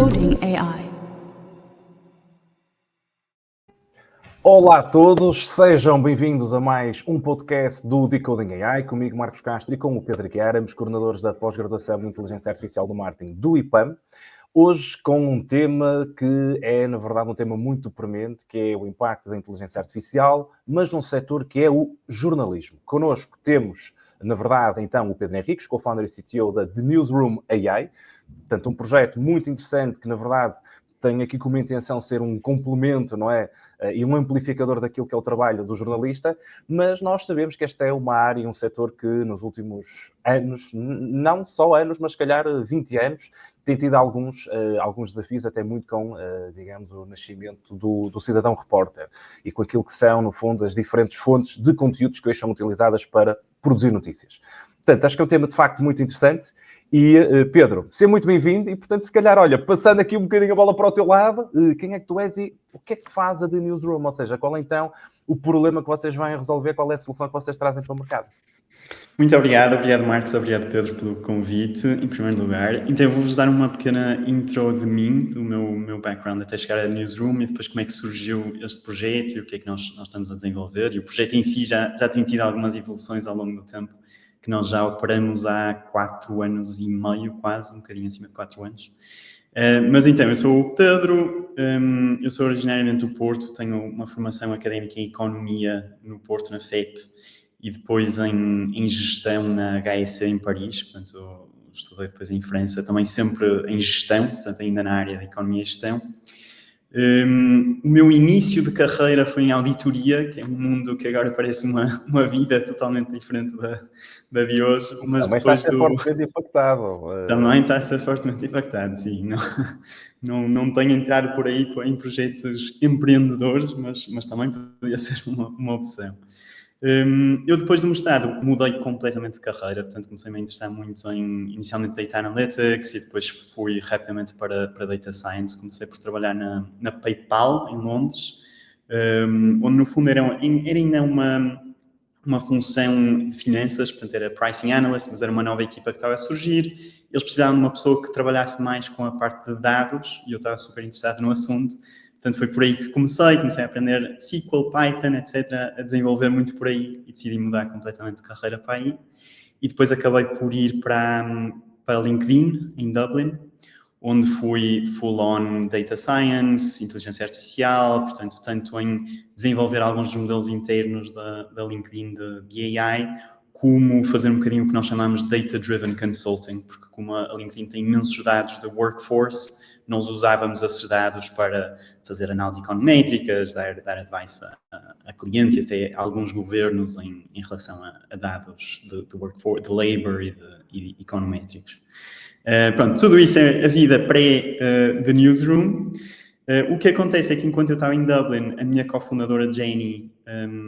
Decoding AI. Olá a todos, sejam bem-vindos a mais um podcast do Decoding AI, comigo Marcos Castro e com o Pedro Guiara, ambos coordenadores da pós-graduação em Inteligência Artificial do Marketing do IPAM. Hoje com um tema que é, na verdade, um tema muito premente, que é o impacto da inteligência artificial, mas num setor que é o jornalismo. Connosco temos, na verdade, então, o Pedro Henriques, co-founder e CTO da The Newsroom AI. Portanto, um projeto muito interessante que, na verdade, tem aqui como intenção ser um complemento, não é? E um amplificador daquilo que é o trabalho do jornalista, mas nós sabemos que esta é uma área e um setor que nos últimos anos, não só anos, mas se calhar 20 anos, tem tido alguns desafios, até muito com, digamos, o nascimento do cidadão repórter e com aquilo que são, no fundo, as diferentes fontes de conteúdos que hoje são utilizadas para produzir notícias. Portanto, acho que é um tema de facto muito interessante. E, Pedro, seja muito bem-vindo e, portanto, se calhar, olha, passando aqui um bocadinho a bola para o teu lado, quem é que tu és e o que é que faz a The Newsroom? Ou seja, qual é então o problema que vocês vêm resolver, qual é a solução que vocês trazem para o mercado? Muito obrigado Marcos, obrigado Pedro pelo convite, em primeiro lugar. Então eu vou-vos dar uma pequena intro de mim, do meu background até chegar à Newsroom e depois como é que surgiu este projeto e o que é que nós estamos a desenvolver. E o projeto em si já tem tido algumas evoluções ao longo do tempo, que nós já operamos há 4 anos e meio, quase, um bocadinho acima de 4 anos. Mas então, eu sou o Pedro, eu sou originariamente do Porto, tenho uma formação académica em Economia no Porto, na FEP, e depois em Gestão na HEC em Paris, portanto, estudei depois em França, também sempre em Gestão, portanto, ainda na área de Economia e Gestão. O meu início de carreira foi em auditoria, que é um mundo que agora parece uma vida totalmente diferente da de hoje. Mas também depois está a ser fortemente impactado. Também está a ser fortemente impactado, sim. Não tenho entrado por aí em projetos empreendedores, mas também poderia ser uma opção. Eu depois do mestrado mudei completamente de carreira, portanto comecei-me a interessar muito inicialmente Data Analytics e depois fui rapidamente para Data Science. Comecei por trabalhar na PayPal, em Londres, onde no fundo era ainda uma função de finanças, portanto era Pricing Analyst, mas era uma nova equipa que estava a surgir. Eles precisavam de uma pessoa que trabalhasse mais com a parte de dados e eu estava super interessado no assunto. Portanto, foi por aí que comecei a aprender SQL, Python, etc., a desenvolver muito por aí e decidi mudar completamente de carreira para aí. E depois acabei por ir para LinkedIn, em Dublin, onde fui full-on Data Science, Inteligência Artificial, portanto, tanto em desenvolver alguns dos modelos internos da LinkedIn de AI, como fazer um bocadinho o que nós chamamos de Data-Driven Consulting, porque como a LinkedIn tem imensos dados de workforce, nós usávamos esses dados para fazer análise econométricas, dar advice a clientes e até a alguns governos em relação a dados de workforce, de labor e de econométricos. Pronto, tudo isso é a vida pré-The Newsroom. O que acontece é que enquanto eu estava em Dublin, a minha cofundadora Jenny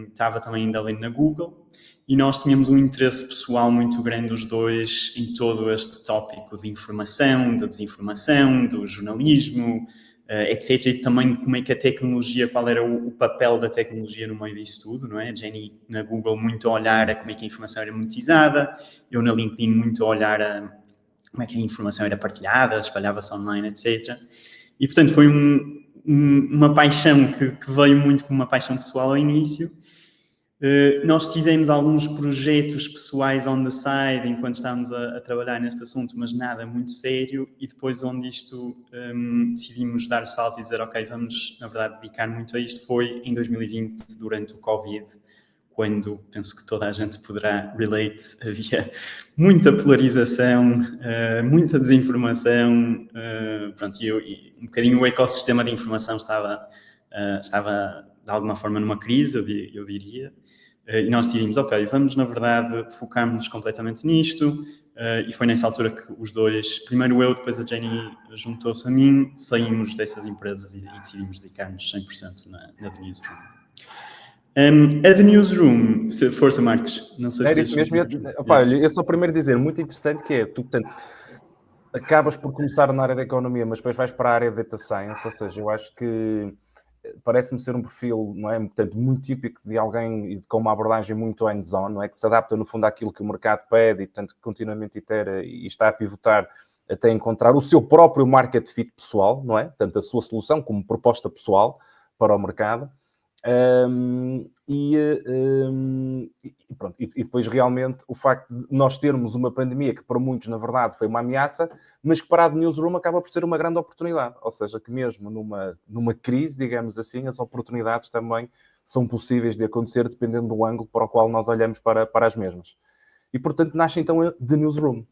estava também em Dublin na Google e nós tínhamos um interesse pessoal muito grande os dois em todo este tópico de informação, da desinformação, do jornalismo, etc. E também de como é que a tecnologia, qual era o papel da tecnologia no meio disso tudo, não é? A Jenny na Google muito a olhar a como é que a informação era monetizada, eu na LinkedIn muito a olhar a como é que a informação era partilhada, espalhava-se online, etc. E, portanto, foi uma paixão que veio muito como uma paixão pessoal ao início. Nós tivemos alguns projetos pessoais on the side enquanto estávamos a trabalhar neste assunto, mas nada muito sério. E depois onde isto decidimos dar o salto e dizer, ok, vamos, na verdade, dedicar muito a isto, foi em 2020, durante o Covid, quando penso que toda a gente poderá relate, havia muita polarização, muita desinformação, pronto, e um bocadinho o ecossistema de informação estava de alguma forma numa crise, eu diria, e nós decidimos, ok, vamos na verdade focar-nos completamente nisto, e foi nessa altura que os dois, primeiro eu, depois a Jenny juntou-se a mim, saímos dessas empresas e decidimos dedicar-nos 100% na The Newsroom. A The Newsroom, força Marcos, não sei se isso mesmo. Olha, eu só primeiro dizer, muito interessante que é, tu, portanto, acabas por começar na área da economia, mas depois vais para a área de data science, ou seja, eu acho que parece-me ser um perfil, não é, portanto, muito típico de alguém com uma abordagem muito hands-on, não é, que se adapta no fundo àquilo que o mercado pede e, portanto, continuamente itera e está a pivotar até encontrar o seu próprio market fit pessoal, não é? Tanto a sua solução como proposta pessoal para o mercado. Pronto. E depois realmente o facto de nós termos uma pandemia que para muitos na verdade foi uma ameaça, mas que para a Newsroom acaba por ser uma grande oportunidade, ou seja, que mesmo numa crise, digamos assim, as oportunidades também são possíveis de acontecer dependendo do ângulo para o qual nós olhamos para as mesmas. E portanto nasce então a The Newsroom.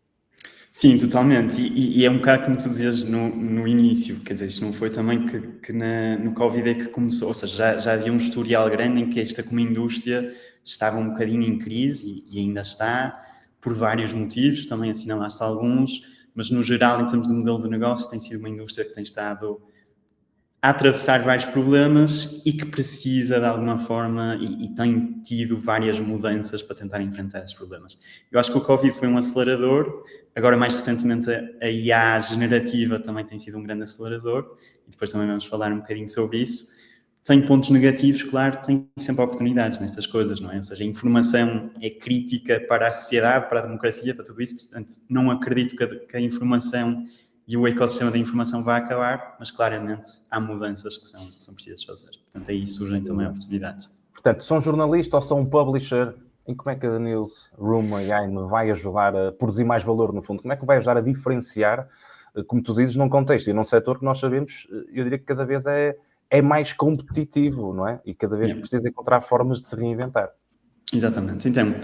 Sim, totalmente. E é um bocado como tu dizias no início, quer dizer, isto não foi também que no Covid é que começou, ou seja, já havia um historial grande em que esta como indústria estava um bocadinho em crise e ainda está, por vários motivos, também assinalaste alguns, mas no geral, em termos de modelo de negócio, tem sido uma indústria que tem estado a atravessar vários problemas e que precisa de alguma forma e tem tido várias mudanças para tentar enfrentar esses problemas. Eu acho que o Covid foi um acelerador, agora mais recentemente a IA generativa também tem sido um grande acelerador e depois também vamos falar um bocadinho sobre isso. Tem pontos negativos, claro, tem sempre oportunidades nestas coisas, não é? Ou seja, a informação é crítica para a sociedade, para a democracia, para tudo isso, portanto, não acredito que a informação e o ecossistema da informação vai acabar, mas claramente há mudanças que são precisas fazer. Portanto, aí surgem também oportunidades. Portanto, sou um jornalista ou sou um publisher, e como é que a Newsroom AI me vai ajudar a produzir mais valor, no fundo? Como é que vai ajudar a diferenciar, como tu dizes, num contexto e num setor que nós sabemos, eu diria que cada vez é mais competitivo, não é? E cada vez precisa encontrar formas de se reinventar. Exatamente. Então,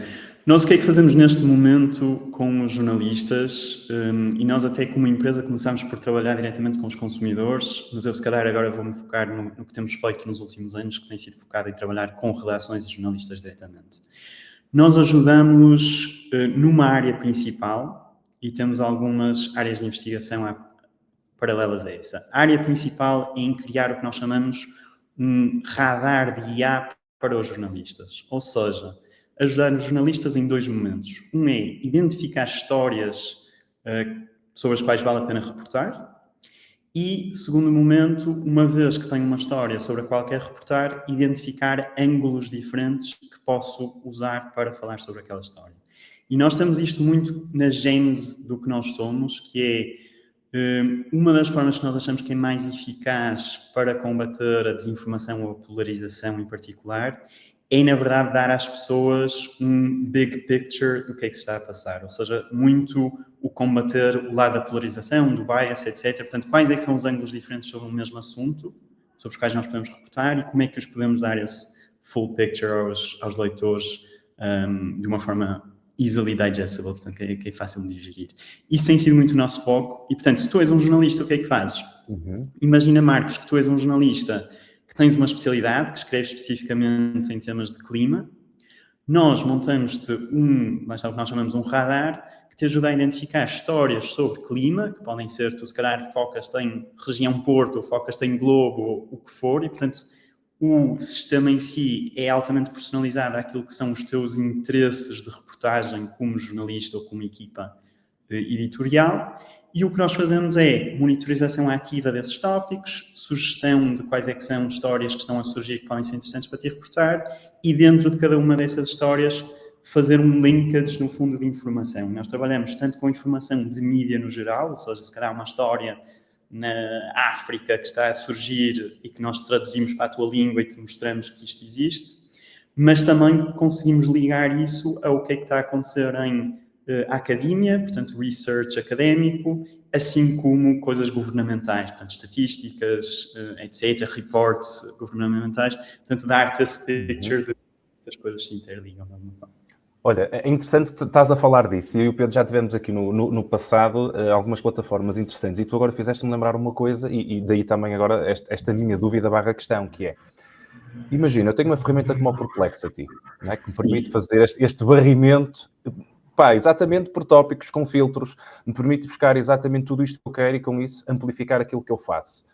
nós o que é que fazemos neste momento com os jornalistas? E nós até como empresa começámos por trabalhar diretamente com os consumidores, mas eu se calhar agora vou-me focar no que temos feito nos últimos anos, que tem sido focado em trabalhar com redações e jornalistas diretamente. Nós ajudamos numa área principal e temos algumas áreas de investigação paralelas a essa. A área principal é em criar o que nós chamamos um radar de IA para os jornalistas, ou seja, ajudar os jornalistas em dois momentos. Um é identificar histórias sobre as quais vale a pena reportar e, segundo momento, uma vez que tenho uma história sobre a qual quero reportar, identificar ângulos diferentes que posso usar para falar sobre aquela história. E nós temos isto muito na gênese do que nós somos, que é uma das formas que nós achamos que é mais eficaz para combater a desinformação ou a polarização em particular é, na verdade, dar às pessoas um big picture do que é que se está a passar. Ou seja, muito o combater o lado da polarização, do bias, etc. Portanto, quais é que são os ângulos diferentes sobre o mesmo assunto, sobre os quais nós podemos reportar e como é que os podemos dar esse full picture aos leitores de uma forma easily digestible, portanto, que é fácil de digerir. Isso tem sido muito o nosso foco e, portanto, se tu és um jornalista, o que é que fazes? Imagina, Marcos, que tu és um jornalista que tens uma especialidade, que escreves especificamente em temas de clima. Nós montamos-te o que nós chamamos um radar, que te ajuda a identificar histórias sobre clima, que podem ser, tu se calhar focas-te em região Porto, ou focas-te em Globo, ou o que for, e portanto o sistema em si é altamente personalizado àquilo que são os teus interesses de reportagem como jornalista ou como equipa editorial. E o que nós fazemos é monitorização ativa desses tópicos, sugestão de quais é que são histórias que estão a surgir que podem ser interessantes para ti reportar e dentro de cada uma dessas histórias fazer um linkage no fundo de informação. Nós trabalhamos tanto com informação de mídia no geral, ou seja, se calhar uma história na África que está a surgir e que nós traduzimos para a tua língua e te mostramos que isto existe, mas também conseguimos ligar isso ao que é que está a acontecer em academia, portanto, research académico, assim como coisas governamentais, portanto, estatísticas, etc., reports governamentais, portanto, dar-te esse picture de que as coisas se interligam de alguma forma. Olha, é interessante que estás a falar disso, e eu e o Pedro já tivemos aqui no passado algumas plataformas interessantes, e tu agora fizeste-me lembrar uma coisa, e daí também agora esta minha dúvida / questão, que é, imagina, eu tenho uma ferramenta como o Perplexity, não é, que me permite fazer este varrimento, exatamente por tópicos, com filtros, me permite buscar exatamente tudo isto que eu quero e com isso amplificar aquilo que eu faço.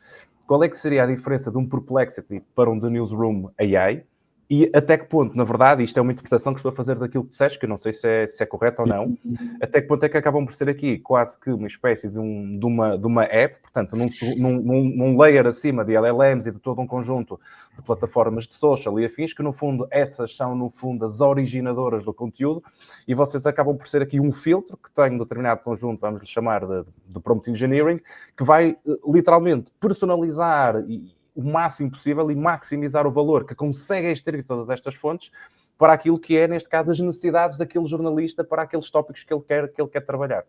Qual é que seria a diferença de um Perplexity para um The Newsroom AI? E até que ponto, na verdade, isto é uma interpretação que estou a fazer daquilo que disseste, que eu não sei se é correto ou não, até que ponto é que acabam por ser aqui quase que uma espécie de uma app, portanto, num layer acima de LLMs e de todo um conjunto de plataformas de social e afins, que no fundo essas são no fundo as originadoras do conteúdo, e vocês acabam por ser aqui um filtro que tem um determinado conjunto, vamos lhe chamar de prompt engineering, que vai literalmente personalizar o máximo possível e maximizar o valor que consegue extrair todas estas fontes para aquilo que é, neste caso, as necessidades daquele jornalista para aqueles tópicos que ele quer trabalhar.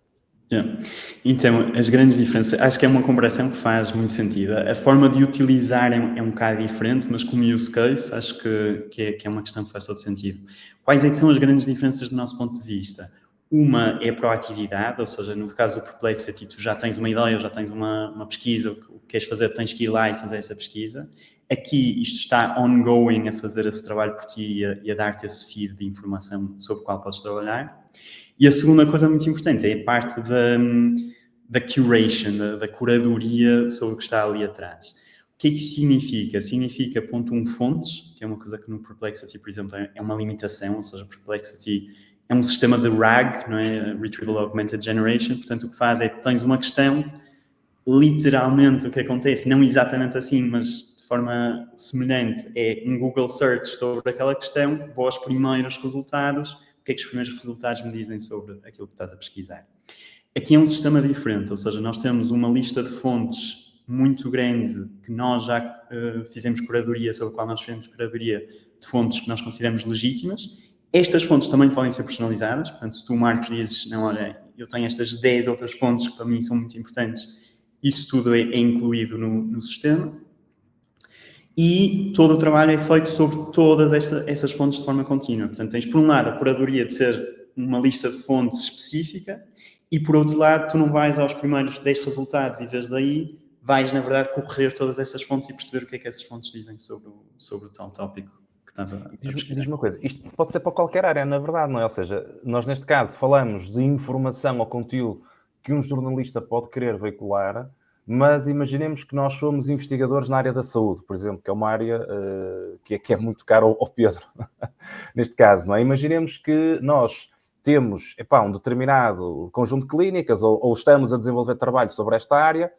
Yeah. Então, as grandes diferenças, acho que é uma comparação que faz muito sentido. A forma de utilizar é um bocado diferente, mas como use case, acho que é uma questão que faz todo sentido. Quais é que são as grandes diferenças do nosso ponto de vista? Uma é a proatividade, ou seja, no caso do Perplexity, tu já tens uma ideia, ou já tens uma pesquisa, o que queres fazer, tens que ir lá e fazer essa pesquisa. Aqui, isto está ongoing a fazer esse trabalho por ti e a dar-te esse feed de informação sobre o qual podes trabalhar. E a segunda coisa muito importante é a parte da curation, da curadoria sobre o que está ali atrás. O que é que isso significa? Significa, ponto 1, fontes, que é uma coisa que no Perplexity, por exemplo, é uma limitação, ou seja, Perplexity é um sistema de RAG, não é? Retrieval Augmented Generation, portanto o que faz é que tens uma questão, literalmente o que acontece, não exatamente assim, mas de forma semelhante, é um Google Search sobre aquela questão, vou aos primeiros resultados, o que é que os primeiros resultados me dizem sobre aquilo que estás a pesquisar. Aqui é um sistema diferente, ou seja, nós temos uma lista de fontes muito grande que nós já fizemos curadoria, sobre a qual nós fizemos curadoria de fontes que nós consideramos legítimas. Estas fontes também podem ser personalizadas, portanto, se tu, Marcos, dizes, não, olha, eu tenho estas 10 outras fontes que para mim são muito importantes, isso tudo é incluído no sistema. E todo o trabalho é feito sobre todas essas fontes de forma contínua. Portanto, tens, por um lado, a curadoria de ser uma lista de fontes específica e, por outro lado, tu não vais aos primeiros 10 resultados e, desde aí, vais, na verdade, correr todas essas fontes e perceber o que é que essas fontes dizem sobre o tal tópico que estás a pesquisar. Diz uma coisa, isto pode ser para qualquer área, na verdade, não é? Ou seja, nós, neste caso, falamos de informação ou conteúdo que um jornalista pode querer veicular, mas imaginemos que nós somos investigadores na área da saúde, por exemplo, que é uma área que é muito cara ao Pedro, neste caso, não é? Imaginemos que nós temos um determinado conjunto de clínicas ou estamos a desenvolver trabalho sobre esta área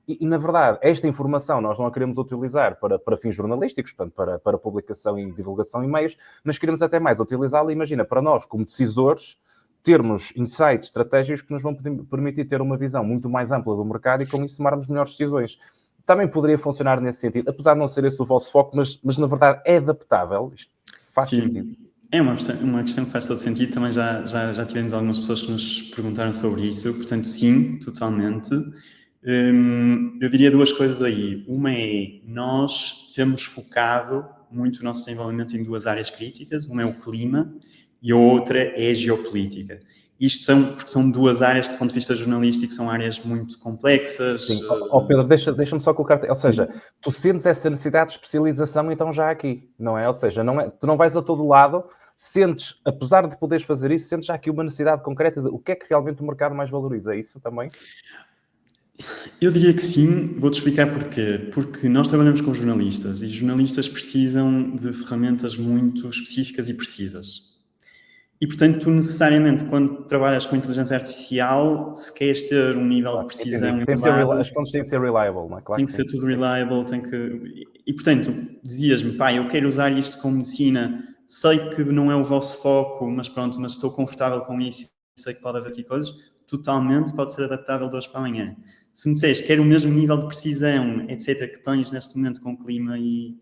e, na verdade, esta informação nós não a queremos utilizar para fins jornalísticos, portanto, para publicação e divulgação em meios, mas queremos até mais utilizá-la, imagina, para nós, como decisores, termos insights estratégicos que nos vão permitir ter uma visão muito mais ampla do mercado e com isso tomarmos melhores decisões. Também poderia funcionar nesse sentido, apesar de não ser esse o vosso foco, mas na verdade é adaptável, isto faz sentido. É uma questão que faz todo sentido, também já tivemos algumas pessoas que nos perguntaram sobre isso, portanto sim, totalmente. Eu diria duas coisas aí. Uma é, nós temos focado muito o nosso desenvolvimento em duas áreas críticas, uma é o clima e a outra é a geopolítica. Isto porque são duas áreas, do ponto de vista jornalístico, são áreas muito complexas. Sim. Pedro, deixa-me só colocar, ou seja, tu sentes essa necessidade de especialização então já aqui, não é? Ou seja, tu não vais a todo lado, sentes, apesar de poderes fazer isso, sentes já aqui uma necessidade concreta de o que é que realmente o mercado mais valoriza, é isso também? Eu diria que sim, vou-te explicar porquê. Porque nós trabalhamos com jornalistas e jornalistas precisam de ferramentas muito específicas e precisas. E, portanto, tu necessariamente, quando trabalhas com inteligência artificial, se queres ter um nível de precisão elevado... As fontes têm que ser reliable, não é? Claro tem que ser tudo reliable, E, portanto, dizias-me, eu quero usar isto com medicina, sei que não é o vosso foco, mas pronto, mas estou confortável com isso, sei que pode haver aqui coisas, totalmente pode ser adaptável de hoje para amanhã. Se me disseres, quero o mesmo nível de precisão, etc., que tens neste momento com clima e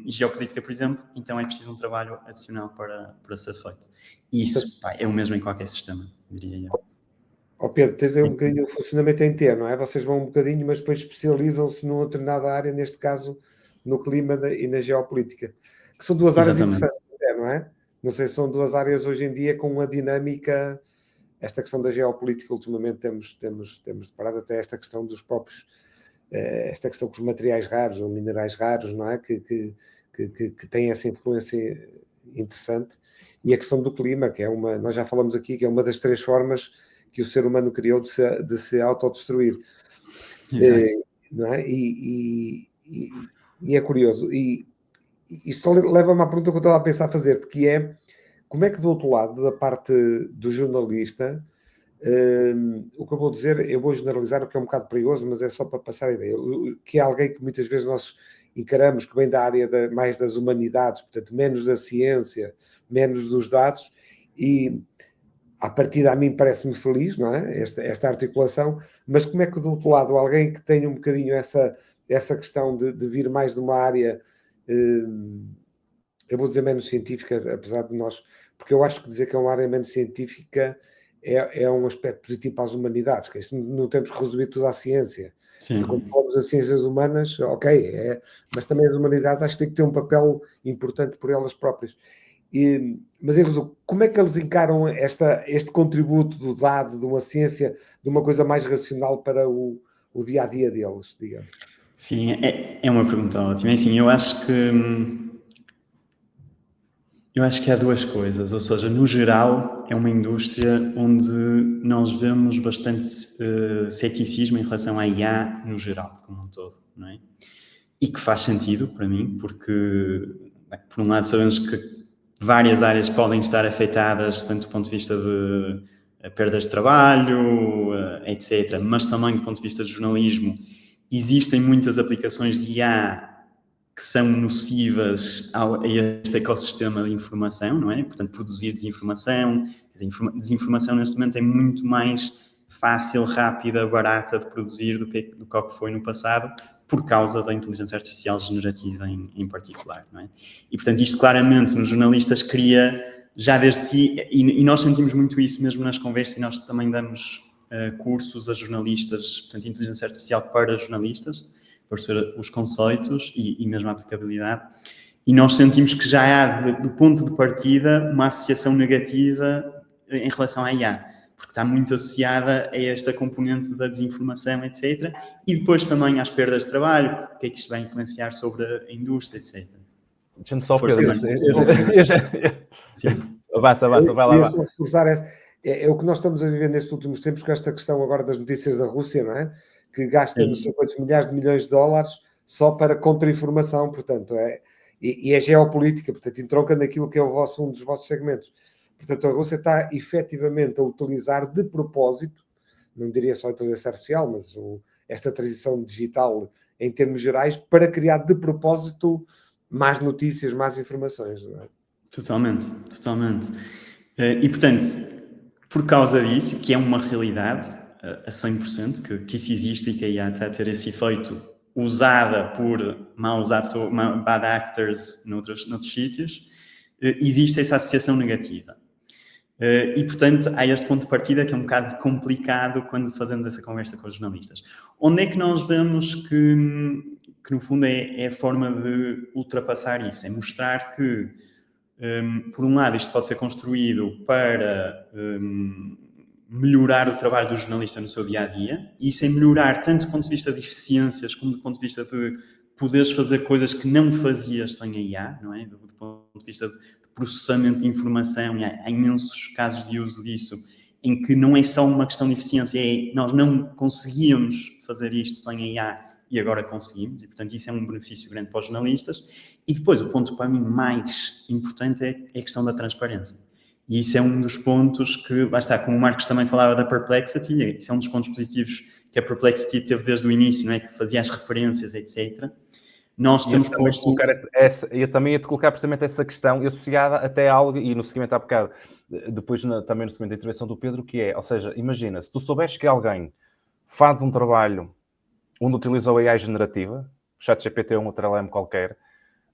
geopolítica, por exemplo, então é preciso um trabalho adicional para ser feito. E isso é o mesmo em qualquer sistema, diria eu. Pedro, tens aí um bocadinho o funcionamento em T, não é? Vocês vão um bocadinho, mas depois especializam-se numa determinada área, neste caso no clima e na geopolítica, que são duas áreas interessantes, não é? Não sei se são duas áreas hoje em dia com uma dinâmica. Esta questão da geopolítica, ultimamente temos deparado até esta questão dos próprios, esta questão com os materiais raros ou minerais raros, não é? Que tem essa influência interessante. E a questão do clima, que é nós já falamos aqui, que é uma das 3 formas que o ser humano criou de se autodestruir. Exato. Não é? E é curioso. E isto leva-me à pergunta que eu estava a pensar fazer-te, que é, como é que do outro lado, da parte do jornalista, o que eu vou dizer, eu vou generalizar, o que é um bocado perigoso, mas é só para passar a ideia, que é alguém que muitas vezes nós encaramos que vem da área mais das humanidades, portanto, menos da ciência, menos dos dados, e à partida a mim parece-me feliz, não é? Esta articulação, mas como é que do outro lado, alguém que tenha um bocadinho essa questão de vir mais de uma área, eu vou dizer menos científica, apesar de nós, porque eu acho que dizer que é uma área menos científica é um aspecto positivo para as humanidades, que isso não temos que resumir tudo à ciência. Sim. Quando falamos das ciências humanas, ok, mas também as humanidades acho que têm que ter um papel importante por elas próprias. Mas em resumo, como é que eles encaram este contributo do dado, de uma ciência, de uma coisa mais racional para o dia-a-dia deles, digamos? Sim, é uma pergunta ótima. Assim, eu acho que há duas coisas, ou seja, no geral é uma indústria onde nós vemos bastante ceticismo em relação à IA no geral, como um todo, não é? E que faz sentido para mim, porque por um lado sabemos que várias áreas podem estar afetadas, tanto do ponto de vista de perdas de trabalho, etc., mas também do ponto de vista de jornalismo. Existem muitas aplicações de IA que são nocivas a este ecossistema de informação, não é? Portanto, produzir desinformação. Desinformação neste momento é muito mais fácil, rápida, barata de produzir do que foi no passado, por causa da inteligência artificial generativa em particular, não é? E, portanto, isto claramente nos jornalistas cria, já desde si, e nós sentimos muito isso mesmo nas conversas, e nós também damos cursos a jornalistas, portanto, inteligência artificial para jornalistas, para perceber os conceitos e mesmo a aplicabilidade. E nós sentimos que já há, do ponto de partida, uma associação negativa em relação à IA, porque está muito associada a esta componente da desinformação, etc. E depois também às perdas de trabalho, o que é que isto vai influenciar sobre a indústria, etc. Deixa-me só, Pedro. Avança, vai lá. Só reforçar é o que nós estamos a viver nestes últimos tempos, com esta questão agora das notícias da Rússia, não é? Que gasta não sei quantos milhares de milhões de dólares só para contra-informação, portanto, e é geopolítica, portanto, entronca naquilo que é um dos vossos segmentos. Portanto, a Rússia está efetivamente a utilizar de propósito, não diria só a inteligência artificial, mas esta transição digital em termos gerais, para criar de propósito mais notícias, mais informações, não é? Totalmente. E, portanto, por causa disso, que é uma realidade a 100%, que isso existe e que a IA está a ter esse efeito usada por bad actors noutros sítios, existe essa associação negativa. E, portanto, há este ponto de partida que é um bocado complicado quando fazemos essa conversa com os jornalistas. Onde é que nós vemos que no fundo é a forma de ultrapassar isso? É mostrar que, por um lado, isto pode ser construído para melhorar o trabalho do jornalista no seu dia-a-dia, e isso é melhorar tanto do ponto de vista de eficiências como do ponto de vista de poderes fazer coisas que não fazias sem a IA, não é? Do ponto de vista de processamento de informação, e há imensos casos de uso disso, em que não é só uma questão de eficiência, nós não conseguíamos fazer isto sem a IA e agora conseguimos, e portanto isso é um benefício grande para os jornalistas. E depois o ponto para mim mais importante é a questão da transparência. E isso é um dos pontos que, lá está, como o Marcos também falava da Perplexity, isso é um dos pontos positivos que a Perplexity teve desde o início, não é? Que fazia as referências, etc. Nós temos posto... Eu também ia-te colocar precisamente essa questão associada até a algo, e no seguimento há bocado, depois também no seguimento da intervenção do Pedro, que é, ou seja, imagina, se tu souberes que alguém faz um trabalho onde utiliza a AI generativa, o ChatGPT ou um outro LM qualquer,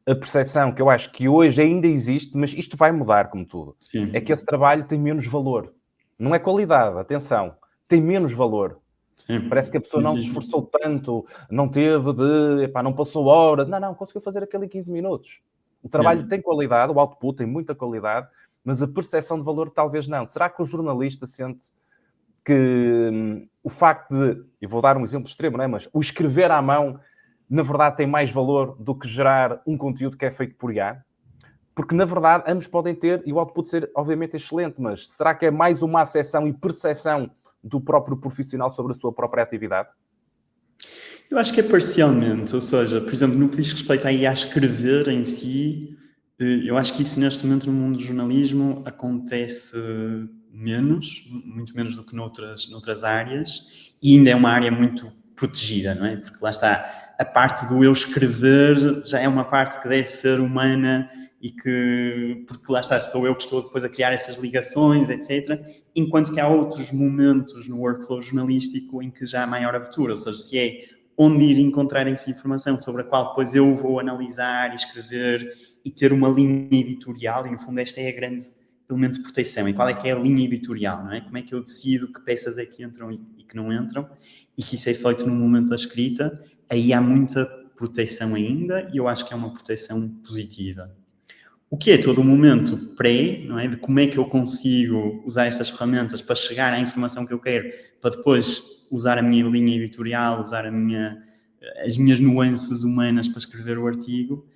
a percepção que eu acho que hoje ainda existe, mas isto vai mudar como tudo, Sim. É que esse trabalho tem menos valor. Não é qualidade, atenção, tem menos valor. Sim. Parece que a pessoa não se esforçou tanto, não teve não passou hora, não, conseguiu fazer aquilo em 15 minutos. O trabalho tem qualidade, o output tem muita qualidade, mas a percepção de valor talvez não. Será que o jornalista sente que o facto de, e vou dar um exemplo extremo, não é? Mas o escrever à mão, na verdade, tem mais valor do que gerar um conteúdo que é feito por IA? Porque, na verdade, ambos podem ter, e o output ser, obviamente, excelente, mas será que é mais uma acessão e percepção do próprio profissional sobre a sua própria atividade? Eu acho que é parcialmente, ou seja, por exemplo, no que diz respeito aí a escrever em si, eu acho que isso neste momento no mundo do jornalismo acontece menos, muito menos do que noutras áreas, e ainda é uma área muito protegida, não é? Porque lá está, a parte do eu escrever já é uma parte que deve ser humana e porque lá está, sou eu que estou depois a criar essas ligações, etc. Enquanto que há outros momentos no workflow jornalístico em que já há maior abertura, ou seja, se é onde ir encontrar essa informação sobre a qual depois eu vou analisar e escrever e ter uma linha editorial, e no fundo esta é a grande elemento de proteção. E qual é que é a linha editorial, não é? Como é que eu decido que peças é que entram e que não entram, e que isso é feito no momento da escrita, aí há muita proteção ainda, e eu acho que é uma proteção positiva. O que é todo o momento pré, não é? De como é que eu consigo usar estas ferramentas para chegar à informação que eu quero, para depois usar a minha linha editorial, usar as minhas nuances humanas para escrever o artigo.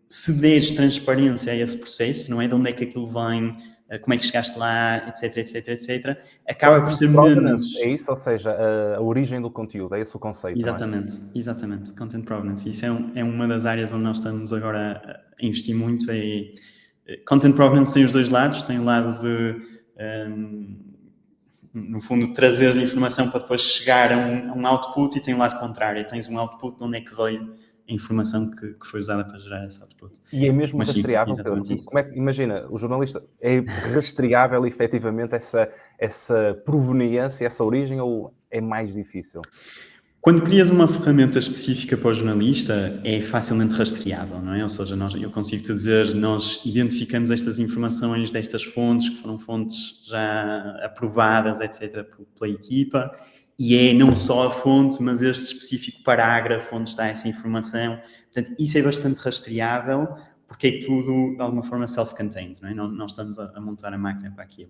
Se deres transparência a esse processo, não é? De onde é que aquilo vem, como é que chegaste lá, etc, etc, etc, acaba por ser menos... É isso, ou seja, a origem do conteúdo, é esse o conceito, Exatamente, não é? Exatamente, Content Provenance. Isso é uma das áreas onde nós estamos agora a investir muito. Content Provenance tem os dois lados, tem o lado de, no fundo, trazer a informação para depois chegar a um output, e tem o lado contrário, tens um output de onde é que veio a informação que foi usada para gerar esse output. E é mesmo Mas, rastreável, sim, Pedro? isso. Como é que, imagina, o jornalista, é rastreável efetivamente essa proveniência, essa origem, ou é mais difícil? Quando crias uma ferramenta específica para o jornalista, é facilmente rastreável, não é? Ou seja, eu consigo te dizer, nós identificamos estas informações destas fontes, que foram fontes já aprovadas, etc., pela equipa, e é não só a fonte, mas este específico parágrafo onde está essa informação. Portanto, isso é bastante rastreável, porque é tudo, de alguma forma, self-contained, não é? Nós estamos a montar a máquina para aquilo.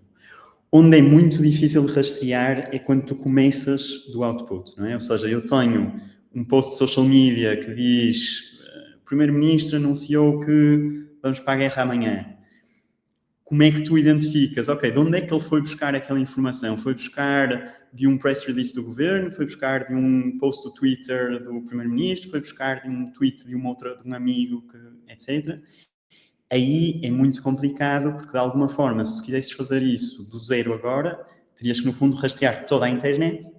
Onde é muito difícil de rastrear é quando tu começas do output, não é? Ou seja, eu tenho um post de social media que diz o Primeiro-Ministro anunciou que vamos para a guerra amanhã. Como é que tu identificas? Ok, de onde é que ele foi buscar aquela informação? Foi buscar de um press release do governo? Foi buscar de um post do Twitter do Primeiro-Ministro? Foi buscar de um tweet de um amigo, etc.? Aí é muito complicado, porque de alguma forma, se tu quisesses fazer isso do zero agora, terias que, no fundo, rastrear toda a internet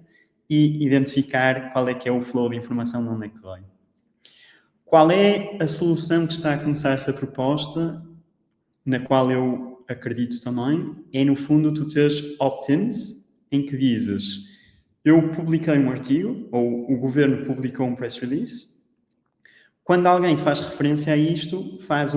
e identificar qual é que é o flow de informação de onde é que vem. Qual é a solução que está a começar a ser proposta, na qual eu acredito também? É, no fundo, tu teres opt-ins em que dizes: eu publiquei um artigo, ou o governo publicou um press release. Quando alguém faz referência a isto, faz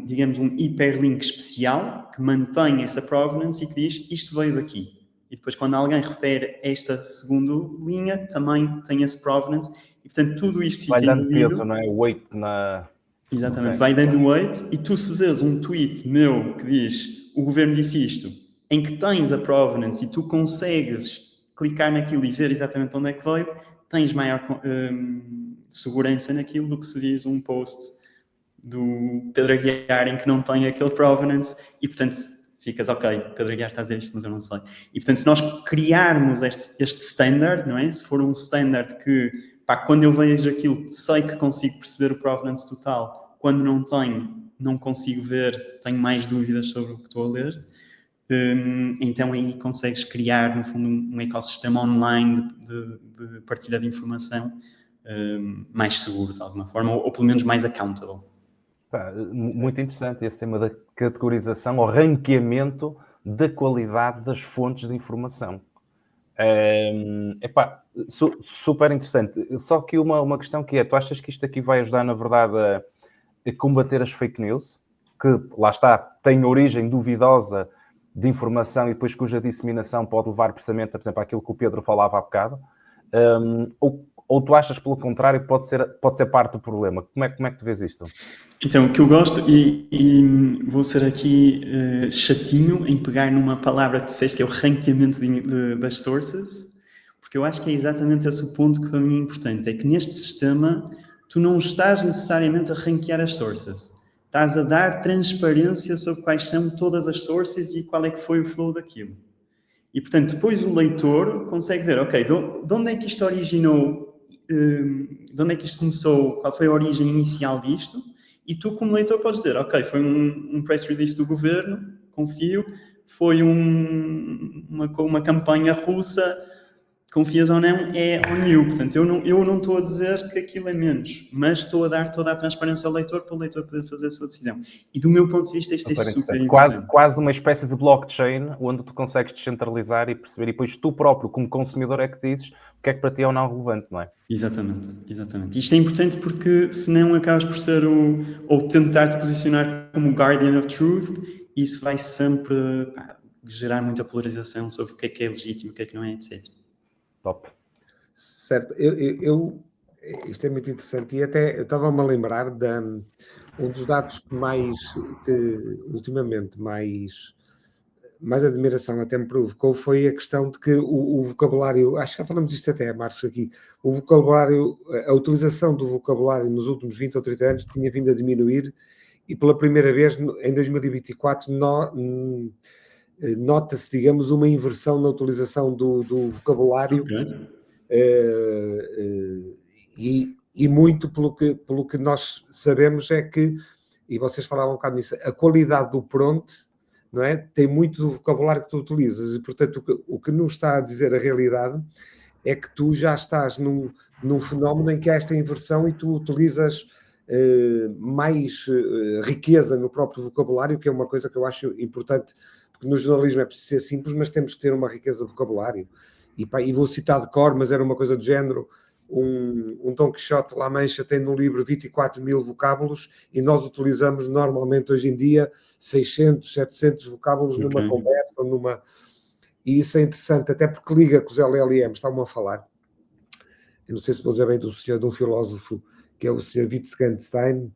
digamos, um hiperlink especial que mantém essa provenance e que diz isto veio daqui. E depois, quando alguém refere esta segunda linha, também tem esse provenance. E, portanto, tudo isto fica embutido. Vai dando peso, não é? Weight na... Exatamente, vai dando weight. E tu, se vês um tweet meu que diz o governo disse isto, em que tens a provenance e tu consegues clicar naquilo e ver exatamente onde é que veio, tens maior segurança naquilo do que se diz um post do Pedro Aguiar em que não tem aquele provenance e, portanto, ficas, ok, Pedro Aguiar está a dizer isto, mas eu não sei. E, portanto, se nós criarmos este standard, não é? Se for um standard que, pá, quando eu vejo aquilo, sei que consigo perceber o provenance total, quando não tenho, não consigo ver, tenho mais dúvidas sobre o que estou a ler, então aí consegues criar, no fundo, um ecossistema online de partilha de informação mais seguro, de alguma forma, ou pelo menos mais accountable. Muito interessante esse tema da categorização ou ranqueamento da qualidade das fontes de informação. Super interessante. Só que uma questão que é, tu achas que isto aqui vai ajudar, na verdade, a combater as fake news? Que, lá está, tem origem duvidosa de informação e depois cuja disseminação pode levar precisamente, por exemplo, àquilo que o Pedro falava há bocado. Ou tu achas, pelo contrário, que pode ser parte do problema? Como é que tu vês isto? Então, o que eu gosto, e vou ser aqui chatinho em pegar numa palavra que disseste, que é o ranqueamento das sources, porque eu acho que é exatamente esse o ponto que para mim é importante, é que neste sistema tu não estás necessariamente a ranquear as sources, estás a dar transparência sobre quais são todas as sources e qual é que foi o flow daquilo. E, portanto, depois o leitor consegue ver, ok, de onde é que isto originou de onde é que isto começou, qual foi a origem inicial disto, e tu, como leitor, podes dizer, ok, foi um press release do governo, confio, foi uma campanha russa, confias ou não, é on you. Portanto, eu não estou a dizer que aquilo é menos, mas estou a dar toda a transparência ao leitor para o leitor poder fazer a sua decisão. E do meu ponto de vista, isto é super importante. Quase uma espécie de blockchain, onde tu consegues descentralizar e perceber, e depois tu próprio, como consumidor, é que dizes o que é que para ti é ou não relevante, não é? Exatamente. Isto é importante porque senão acabas por ser ou tentar te posicionar como Guardian of Truth, e isso vai sempre gerar muita polarização sobre o que é legítimo, o que é que não é, etc. Top. Certo, isto é muito interessante, e até eu estava-me a lembrar de um dos dados que ultimamente mais admiração até me provocou foi a questão de que o vocabulário, acho que já falamos isto até, Marcos, aqui, o vocabulário, a utilização do vocabulário nos últimos 20 ou 30 anos tinha vindo a diminuir, e pela primeira vez em 2024 nota-se, digamos, uma inversão na utilização do vocabulário. Okay. E muito pelo que nós sabemos é que, e vocês falavam um bocado nisso, a qualidade do prompt, não é? Tem muito do vocabulário que tu utilizas, e portanto o que nos está a dizer a realidade é que tu já estás num fenómeno em que há esta inversão e tu utilizas mais riqueza no próprio vocabulário, que é uma coisa que eu acho importante, porque no jornalismo é preciso ser simples, mas temos que ter uma riqueza de vocabulário. E vou citar de cor, mas era uma coisa do género, um Dom Quixote La Mancha tem no livro 24 mil vocábulos, e nós utilizamos normalmente hoje em dia 600, 700 vocábulos numa conversa, e isso é interessante, até porque liga com os LLMs, estavam a falar. Eu não sei se vou dizer bem de um filósofo, que é o Sr. Wittgenstein,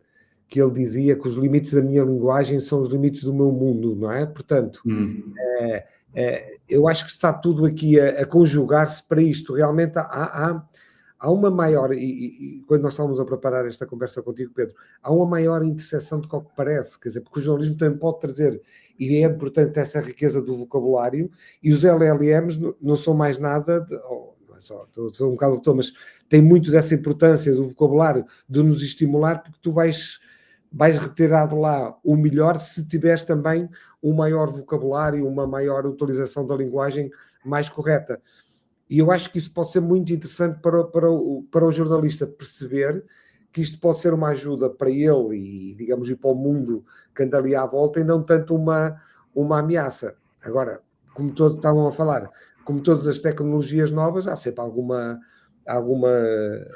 que ele dizia que os limites da minha linguagem são os limites do meu mundo, não é? Portanto, eu acho que está tudo aqui a conjugar-se para isto. Realmente há uma maior, e quando nós estávamos a preparar esta conversa contigo, Pedro, há uma maior interseção do que parece, quer dizer, porque o jornalismo também pode trazer, e é importante essa riqueza do vocabulário, e os LLMs não são mais nada, não é só, estou um bocado doutor, mas tem muito dessa importância do vocabulário, de nos estimular, porque tu vais retirar de lá o melhor se tiveres também um maior vocabulário, uma maior utilização da linguagem mais correta. E eu acho que isso pode ser muito interessante para o jornalista perceber que isto pode ser uma ajuda para ele e, digamos, e para o mundo que anda ali à volta, e não tanto uma ameaça. Agora, como todos estavam a falar, como todas as tecnologias novas, há sempre alguma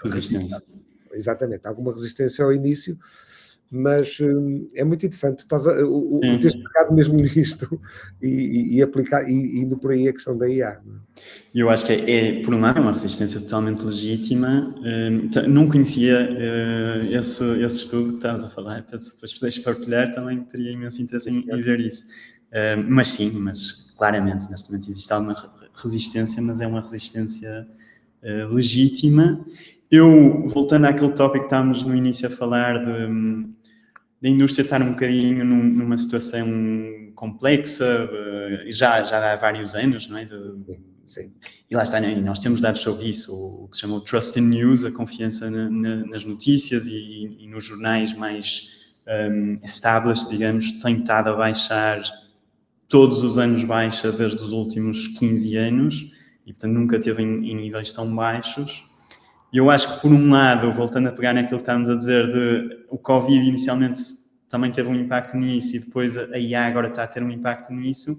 resistência. Exatamente, alguma resistência ao início, mas é muito interessante. O teres pegado mesmo nisto e aplicar, e indo por aí a questão da IA. Eu acho que por um lado, é uma resistência totalmente legítima. Não conhecia esse estudo que estavas a falar, se depois puderes partilhar, também teria imenso interesse em ver isso. Mas claramente, neste momento existe alguma resistência, mas é uma resistência legítima. Eu, voltando àquele tópico que estávamos no início a falar da indústria estar um bocadinho numa situação complexa, já há vários anos, não é? Sim. E lá está, e nós temos dados sobre isso, o que se chama o Trust in News, a confiança nas notícias e nos jornais mais established, digamos, tem estado a baixar, todos os anos baixa desde os últimos 15 anos, e portanto nunca teve em níveis tão baixos. E eu acho que, por um lado, voltando a pegar naquilo que estávamos a dizer, o Covid inicialmente também teve um impacto nisso, e depois a IA agora está a ter um impacto nisso.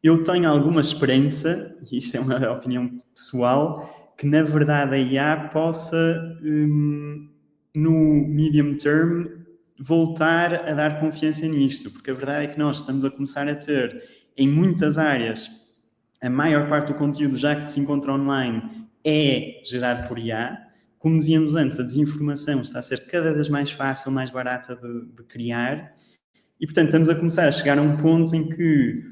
Eu tenho alguma esperança, e isto é uma opinião pessoal, que na verdade a IA possa, no medium term, voltar a dar confiança nisto, porque a verdade é que nós estamos a começar a ter, em muitas áreas, a maior parte do conteúdo já que se encontra online é gerado por IA. Como dizíamos antes, a desinformação está a ser cada vez mais fácil, mais barata de criar, e portanto estamos a começar a chegar a um ponto em que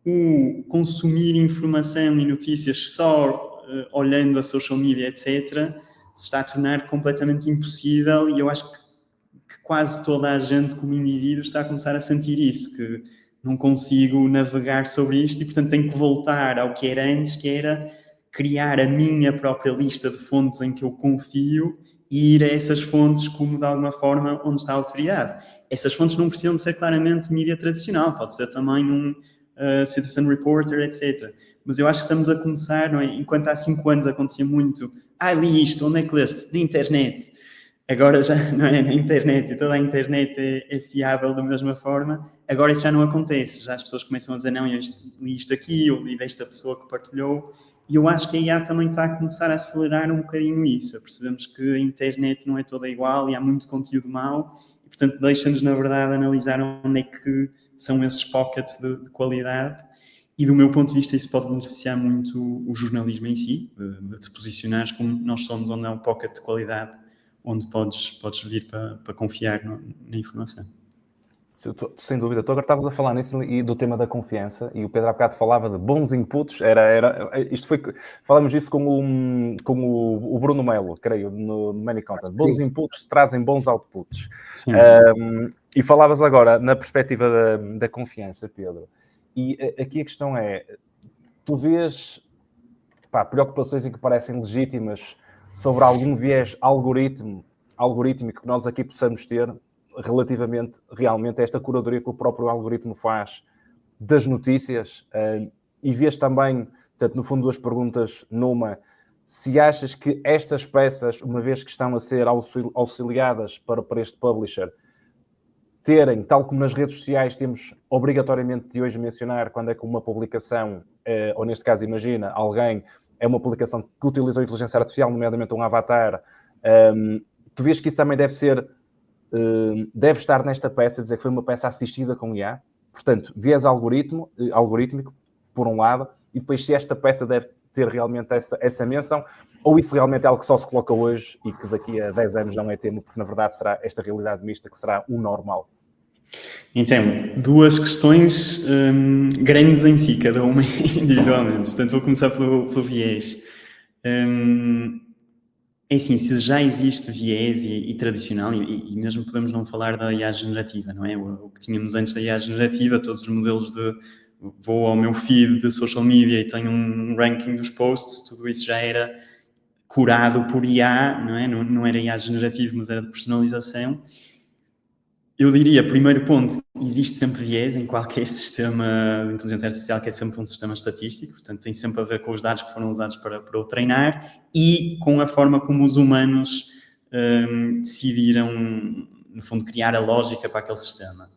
o consumir informação e notícias só olhando a social media, etc., se está a tornar completamente impossível, e eu acho que quase toda a gente como indivíduo está a começar a sentir isso, que não consigo navegar sobre isto e portanto tenho que voltar ao que era antes, que era criar a minha própria lista de fontes em que eu confio e ir a essas fontes como, de alguma forma, onde está a autoridade. Essas fontes não precisam de ser claramente mídia tradicional, pode ser também um Citizen Reporter, etc. Mas eu acho que estamos a começar, não é? Enquanto há 5 anos acontecia muito, li isto, onde é que leste? Na internet. Agora já não é na internet, e toda a internet é fiável da mesma forma. Agora isso já não acontece, já as pessoas começam a dizer, não, eu li isto aqui, eu li desta pessoa que partilhou, e eu acho que a IA também está a começar a acelerar um bocadinho isso. Percebemos que a internet não é toda igual e há muito conteúdo mau, e portanto deixa-nos, na verdade, analisar onde é que são esses pockets de qualidade, e do meu ponto de vista isso pode beneficiar muito o jornalismo em si, de te posicionares como nós somos, onde há um pocket de qualidade, onde podes vir para confiar na informação. Sem dúvida. Tu agora estavas a falar nisso e do tema da confiança, e o Pedro há bocado falava de bons inputs. Falamos isso com o Bruno Melo, creio, no Money Content. Bons inputs trazem bons outputs. E falavas agora na perspectiva da confiança, Pedro. E aqui a questão é, tu vês preocupações que parecem legítimas sobre algum viés algorítmico que nós aqui possamos ter relativamente, realmente, a esta curadoria que o próprio algoritmo faz das notícias, e vês também, portanto, no fundo, 2 perguntas numa, se achas que estas peças, uma vez que estão a ser auxiliadas para este publisher, terem, tal como nas redes sociais temos obrigatoriamente de hoje mencionar quando é que uma publicação, ou neste caso, imagina, alguém é uma publicação que utilizou a inteligência artificial, nomeadamente um avatar, tu vês que isso também deve estar nesta peça, dizer que foi uma peça assistida com IA, portanto, viés algorítmico, por um lado, e depois se esta peça deve ter realmente essa menção, ou isso realmente é algo que só se coloca hoje e que daqui a 10 anos não é tema, porque na verdade será esta realidade mista que será o normal. Então, 2 questões grandes em si, cada uma individualmente. Portanto, vou começar pelo viés. É assim, se já existe viés e tradicional, e mesmo podemos não falar da IA generativa, não é? O que tínhamos antes da IA generativa, todos os modelos vou ao meu feed de social media e tenho um ranking dos posts, tudo isso já era curado por IA, não é? Não era IA generativo, mas era de personalização. Eu diria, primeiro ponto, existe sempre viés em qualquer sistema de inteligência artificial, que é sempre um sistema estatístico, portanto tem sempre a ver com os dados que foram usados para o treinar e com a forma como os humanos decidiram, no fundo, criar a lógica para aquele sistema.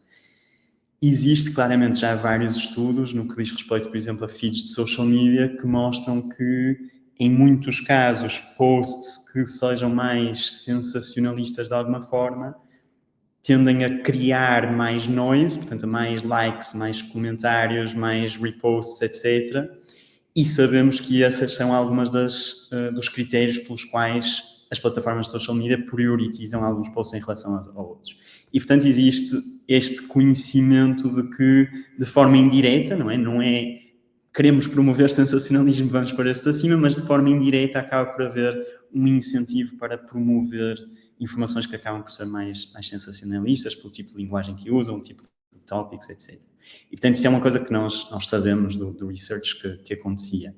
Existe claramente já vários estudos no que diz respeito, por exemplo, a feeds de social media que mostram que, em muitos casos, posts que sejam mais sensacionalistas de alguma forma tendem a criar mais noise, portanto, mais likes, mais comentários, mais reposts, etc. E sabemos que essas são algumas dos critérios pelos quais as plataformas de social media prioritizam alguns posts em relação a outros. E, portanto, existe este conhecimento de que, de forma indireta, não é queremos promover sensacionalismo, vamos para este acima, mas de forma indireta acaba por haver um incentivo para promover informações que acabam por ser mais sensacionalistas, pelo tipo de linguagem que usam, o tipo de tópicos, etc. E, portanto, isso é uma coisa que nós sabemos do research que acontecia.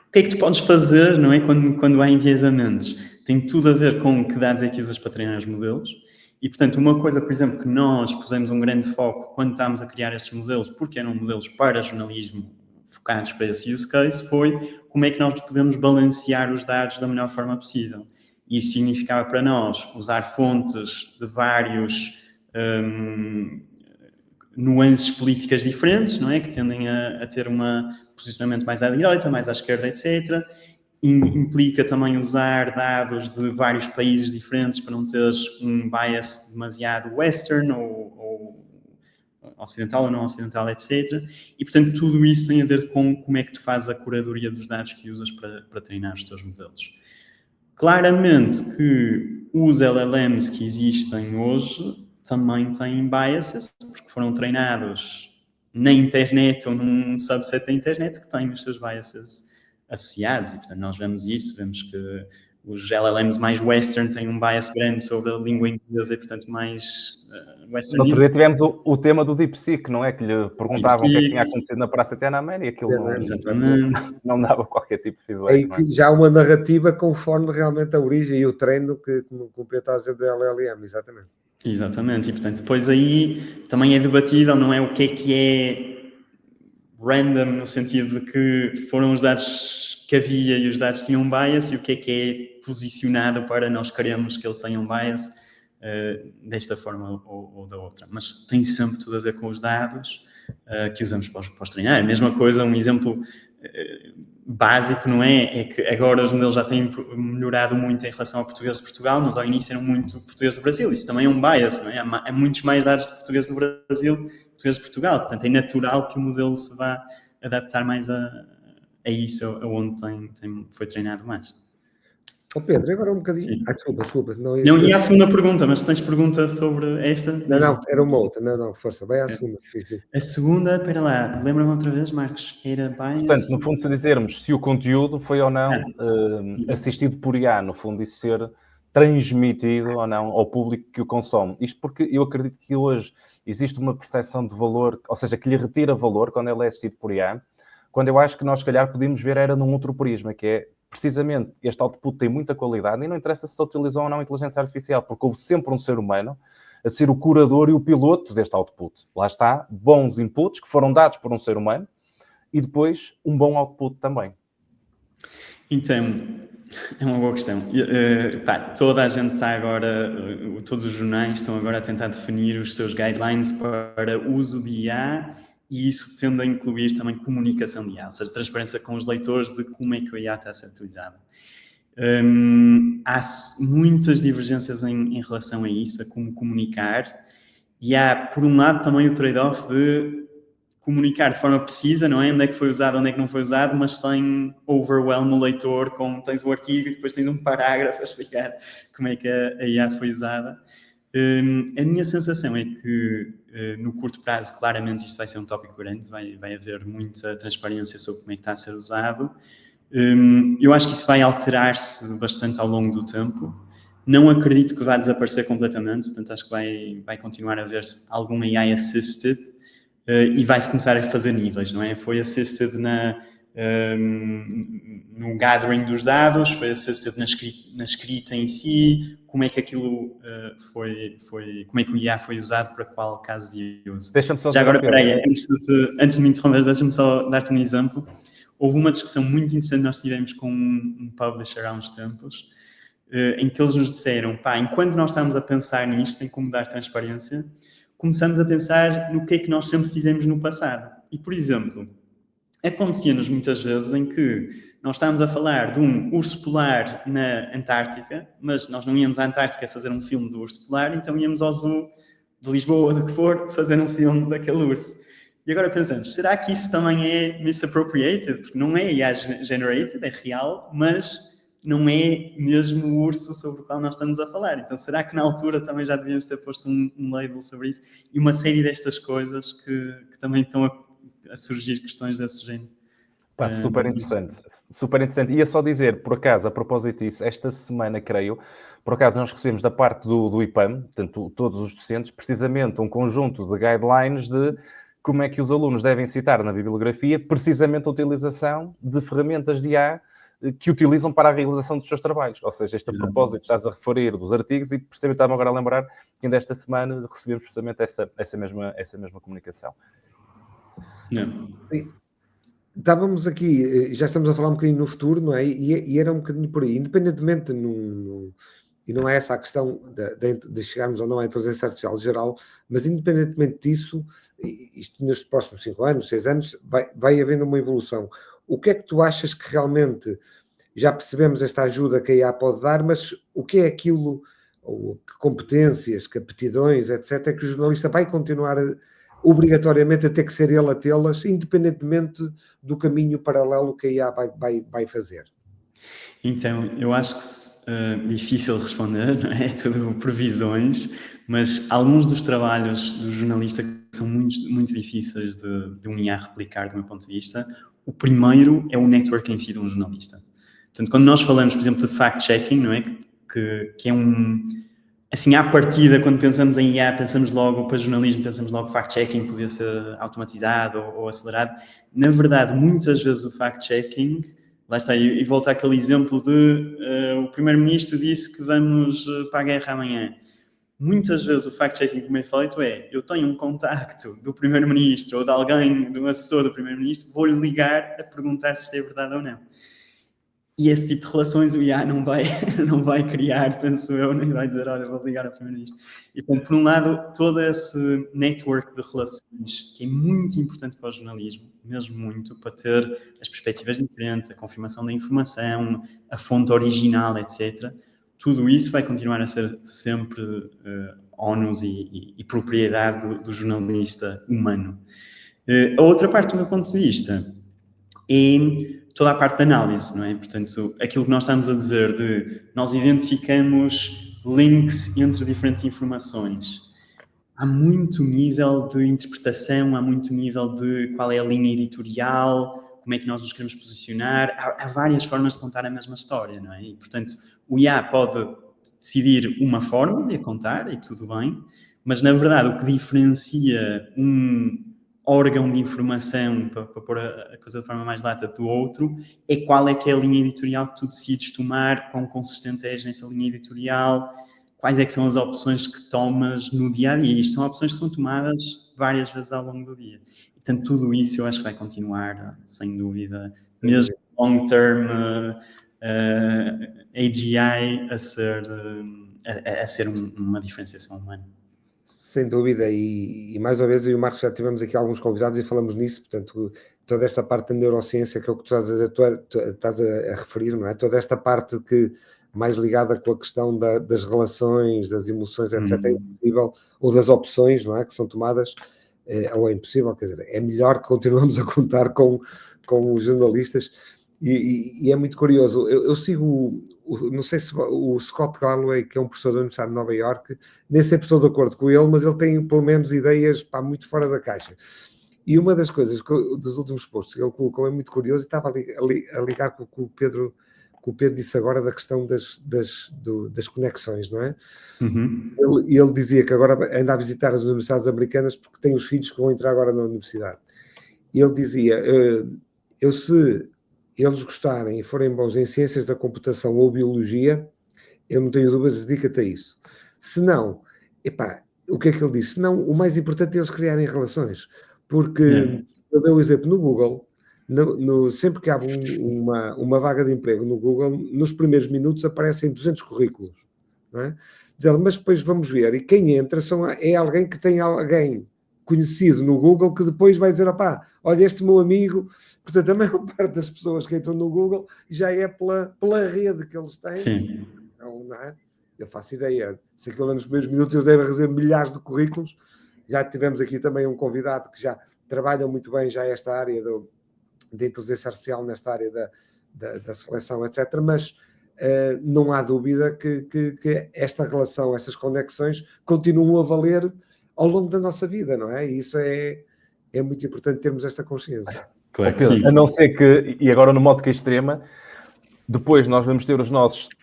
O que é que tu podes fazer, não é, quando há enviesamentos? Tem tudo a ver com que dados é que usas para treinar os modelos. E, portanto, uma coisa, por exemplo, que nós pusemos um grande foco quando estávamos a criar estes modelos, porque eram modelos para jornalismo focados para esse use case, foi como é que nós podemos balancear os dados da melhor forma possível. Isso significava para nós usar fontes de vários nuances políticas diferentes, não é? Que tendem a ter um posicionamento mais à direita, mais à esquerda, etc. Implica também usar dados de vários países diferentes para não teres um bias demasiado western ou ocidental ou não ocidental, etc. E, portanto, tudo isso tem a ver com como é que tu fazes a curadoria dos dados que usas para treinar os teus modelos. Claramente que os LLMs que existem hoje também têm biases, porque foram treinados na internet ou num subset da internet que tem os seus biases associados. E, portanto, nós vemos isso, vemos que os LLMs mais western têm um bias grande sobre a língua inglesa e, portanto, mais western. No outro dia tivemos o tema do DeepSeek, não é? Que lhe perguntavam o que é que tinha acontecido na Praça Tiananmen e aquilo não dava qualquer tipo de feedback. Aí que já há uma narrativa conforme realmente a origem e o treino que completa a dizer do LLM, exatamente. Exatamente, e portanto depois aí também é debatível, não é, o que é random no sentido de que foram os dados que havia e os dados tinham bias, e o que é posicionado para nós queremos que ele tenha um bias desta forma ou da outra. Mas tem sempre tudo a ver com os dados que usamos para os treinar. A mesma coisa, um exemplo básico, não é? É que agora os modelos já têm melhorado muito em relação ao português de Portugal, mas ao início eram muito português do Brasil. Isso também é um bias, não é? Há muitos mais dados de português do Brasil que português de Portugal. Portanto, é natural que o modelo se vá adaptar mais a isso, aonde foi treinado mais. Oh Pedro, agora um bocadinho. Desculpa. Não ia à segunda pergunta, mas se tens pergunta sobre esta... Não, era uma outra. Não, força, vai à segunda. Sim. A segunda, espera lá, lembra-me outra vez, Marcos? Era bias... Portanto, no fundo, se dizermos se o conteúdo foi ou não assistido por IA, no fundo, isso ser transmitido ou não ao público que o consome. Isto porque eu acredito que hoje existe uma percepção de valor, ou seja, que lhe retira valor quando ele é assistido por IA, quando eu acho que nós, se calhar, podíamos ver era num outro prisma, que é precisamente este output tem muita qualidade e não interessa se utilizou ou não a inteligência artificial, porque houve sempre um ser humano a ser o curador e o piloto deste output. Lá está, bons inputs que foram dados por um ser humano e depois um bom output também. Então, é uma boa questão. Toda a gente está agora, todos os jornais estão agora a tentar definir os seus guidelines para uso de IA, e isso tende a incluir também comunicação de IA, ou seja, transparência com os leitores de como é que a IA está a ser utilizada. Há muitas divergências em relação a isso, a como comunicar, e há, por um lado, também o trade-off de comunicar de forma precisa, não é? Onde é que foi usado, onde é que não foi usado, mas sem overwhelm o leitor, tens o artigo e depois tens um parágrafo a explicar como é que a IA foi usada. A minha sensação é que no curto prazo, claramente, isto vai ser um tópico grande, vai haver muita transparência sobre como é que está a ser usado. Eu acho que isso vai alterar-se bastante ao longo do tempo. Não acredito que vá desaparecer completamente, portanto acho que vai continuar a haver algum AI assisted e vai-se começar a fazer níveis, não é? Foi assisted no gathering dos dados, foi assisted na escrita em si, como é que aquilo como é que o IA foi usado para qual caso de uso. Deixa-me só já agora, peraí, antes de me interromper, deixa-me só dar-te um exemplo. Houve uma discussão muito interessante que nós tivemos com um publisher há uns tempos, em que eles nos disseram, enquanto nós estamos a pensar nisto, em como dar transparência, começamos a pensar no que é que nós sempre fizemos no passado. E, por exemplo, acontecia-nos muitas vezes em que nós estávamos a falar de um urso polar na Antártica, mas nós não íamos à Antártica fazer um filme do urso polar, então íamos ao zoo de Lisboa, do que for, fazer um filme daquele urso. E agora pensamos, será que isso também é misappropriated? Porque não é AI-generated, é real, mas não é mesmo o urso sobre o qual nós estamos a falar. Então, será que na altura também já devíamos ter posto um label sobre isso? E uma série destas coisas que também estão a surgir questões desse género. Super interessante, super interessante. Ia só dizer, por acaso, a propósito disso, esta semana, creio, por acaso nós recebemos da parte do IPAM, portanto, todos os docentes, precisamente um conjunto de guidelines de como é que os alunos devem citar na bibliografia precisamente a utilização de ferramentas de IA que utilizam para a realização dos seus trabalhos. Ou seja, este a propósito, estás a referir dos artigos e estava agora a lembrar que ainda esta semana recebemos precisamente essa mesma comunicação. Não. Sim. Estávamos aqui, já estamos a falar um bocadinho no futuro, não é? E era um bocadinho por aí, independentemente, e não é essa a questão de chegarmos ou não à inteligência artificial geral, mas independentemente disso, isto nos próximos 5 anos, 6 anos, vai havendo uma evolução. O que é que tu achas que realmente, já percebemos esta ajuda que a IA pode dar, mas o que é aquilo, ou que competências, que aptidões, etc., que o jornalista vai continuar obrigatoriamente a ter que ser ele a tê-las, independentemente do caminho paralelo que a IA vai fazer? Então, eu acho que difícil responder, não é? Tudo previsões, mas alguns dos trabalhos do jornalista que são muito, muito difíceis de um IA replicar, do meu ponto de vista. O primeiro é o network em si de um jornalista. Portanto, quando nós falamos, por exemplo, de fact-checking, não é? Que é assim, à partida, quando pensamos em IA, pensamos logo, para jornalismo, pensamos logo que fact-checking podia ser automatizado ou acelerado. Na verdade, muitas vezes o fact-checking, lá está, e volta àquele exemplo de o primeiro-ministro disse que vamos para a guerra amanhã. Muitas vezes o fact-checking, como é feito, eu tenho um contacto do primeiro-ministro ou de alguém, de um assessor do primeiro-ministro, vou-lhe ligar a perguntar se isto é verdade ou não. E esse tipo de relações o IA não vai criar, penso eu, nem vai dizer, olha, vou ligar ao primeiro-ministro. E, portanto, por um lado, todo esse network de relações, que é muito importante para o jornalismo, mesmo muito, para ter as perspectivas diferentes, a confirmação da informação, a fonte original, etc., tudo isso vai continuar a ser sempre ónus e propriedade do jornalista humano. A outra parte do meu ponto de vista é toda a parte da análise, não é? Portanto, aquilo que nós estamos a dizer de nós identificamos links entre diferentes informações. Há muito nível de interpretação, há muito nível de qual é a linha editorial, como é que nós nos queremos posicionar. Há várias formas de contar a mesma história, não é? E, portanto, o IA pode decidir uma forma de a contar, e tudo bem, mas, na verdade, o que diferencia um órgão de informação, para pôr a coisa de forma mais lata, do outro, é qual é que é a linha editorial que tu decides tomar, quão consistente és nessa linha editorial, quais é que são as opções que tomas no dia-a-dia. Isto são opções que são tomadas várias vezes ao longo do dia. E, portanto, tudo isso eu acho que vai continuar, sem dúvida, mesmo long-term AGI a ser uma diferenciação humana. Sem dúvida, e mais uma vez eu e o Marcos já tivemos aqui alguns convidados e falamos nisso, portanto, toda esta parte da neurociência que é o que tu estás a referir, não é? Toda esta parte que mais ligada com a questão das relações, das emoções, etc., é impossível, ou das opções, não é? Que são tomadas, ou é impossível, quer dizer, é melhor que continuemos a contar com os jornalistas, e é muito curioso, eu sigo não sei se o Scott Galloway, que é um professor da Universidade de Nova Iorque, nem sempre estou de acordo com ele, mas ele tem pelo menos ideias muito fora da caixa. E uma das coisas dos últimos posts que ele colocou é muito curioso, e estava a ligar com o Pedro disse agora da questão das conexões, não é? Uhum. Ele dizia que agora anda a visitar as universidades americanas porque tem os filhos que vão entrar agora na universidade. E ele dizia, se eles gostarem e forem bons em ciências da computação ou biologia, eu não tenho dúvidas, dedica-te a isso. Se não, o que é que ele disse? Se não, o mais importante é eles criarem relações, porque eu dei o exemplo no Google, sempre que abre uma vaga de emprego no Google, nos primeiros minutos aparecem 200 currículos, não é? Mas depois vamos ver, e quem entra é alguém que tem alguém conhecido no Google que depois vai dizer, olha, este meu amigo. Portanto, a maior parte das pessoas que entram no Google já é pela rede que eles têm. Sim. Não é? Eu faço ideia. Se aquilo nos primeiros minutos eles devem receber milhares de currículos. Já tivemos aqui também um convidado que já trabalha muito bem já esta área da inteligência artificial, nesta área da seleção, etc. Mas não há dúvida que esta relação, essas conexões continuam a valer ao longo da nossa vida, não é? E isso é muito importante termos esta consciência. Claro que sim. A não ser que, e agora no modo que é extrema, depois nós vamos ter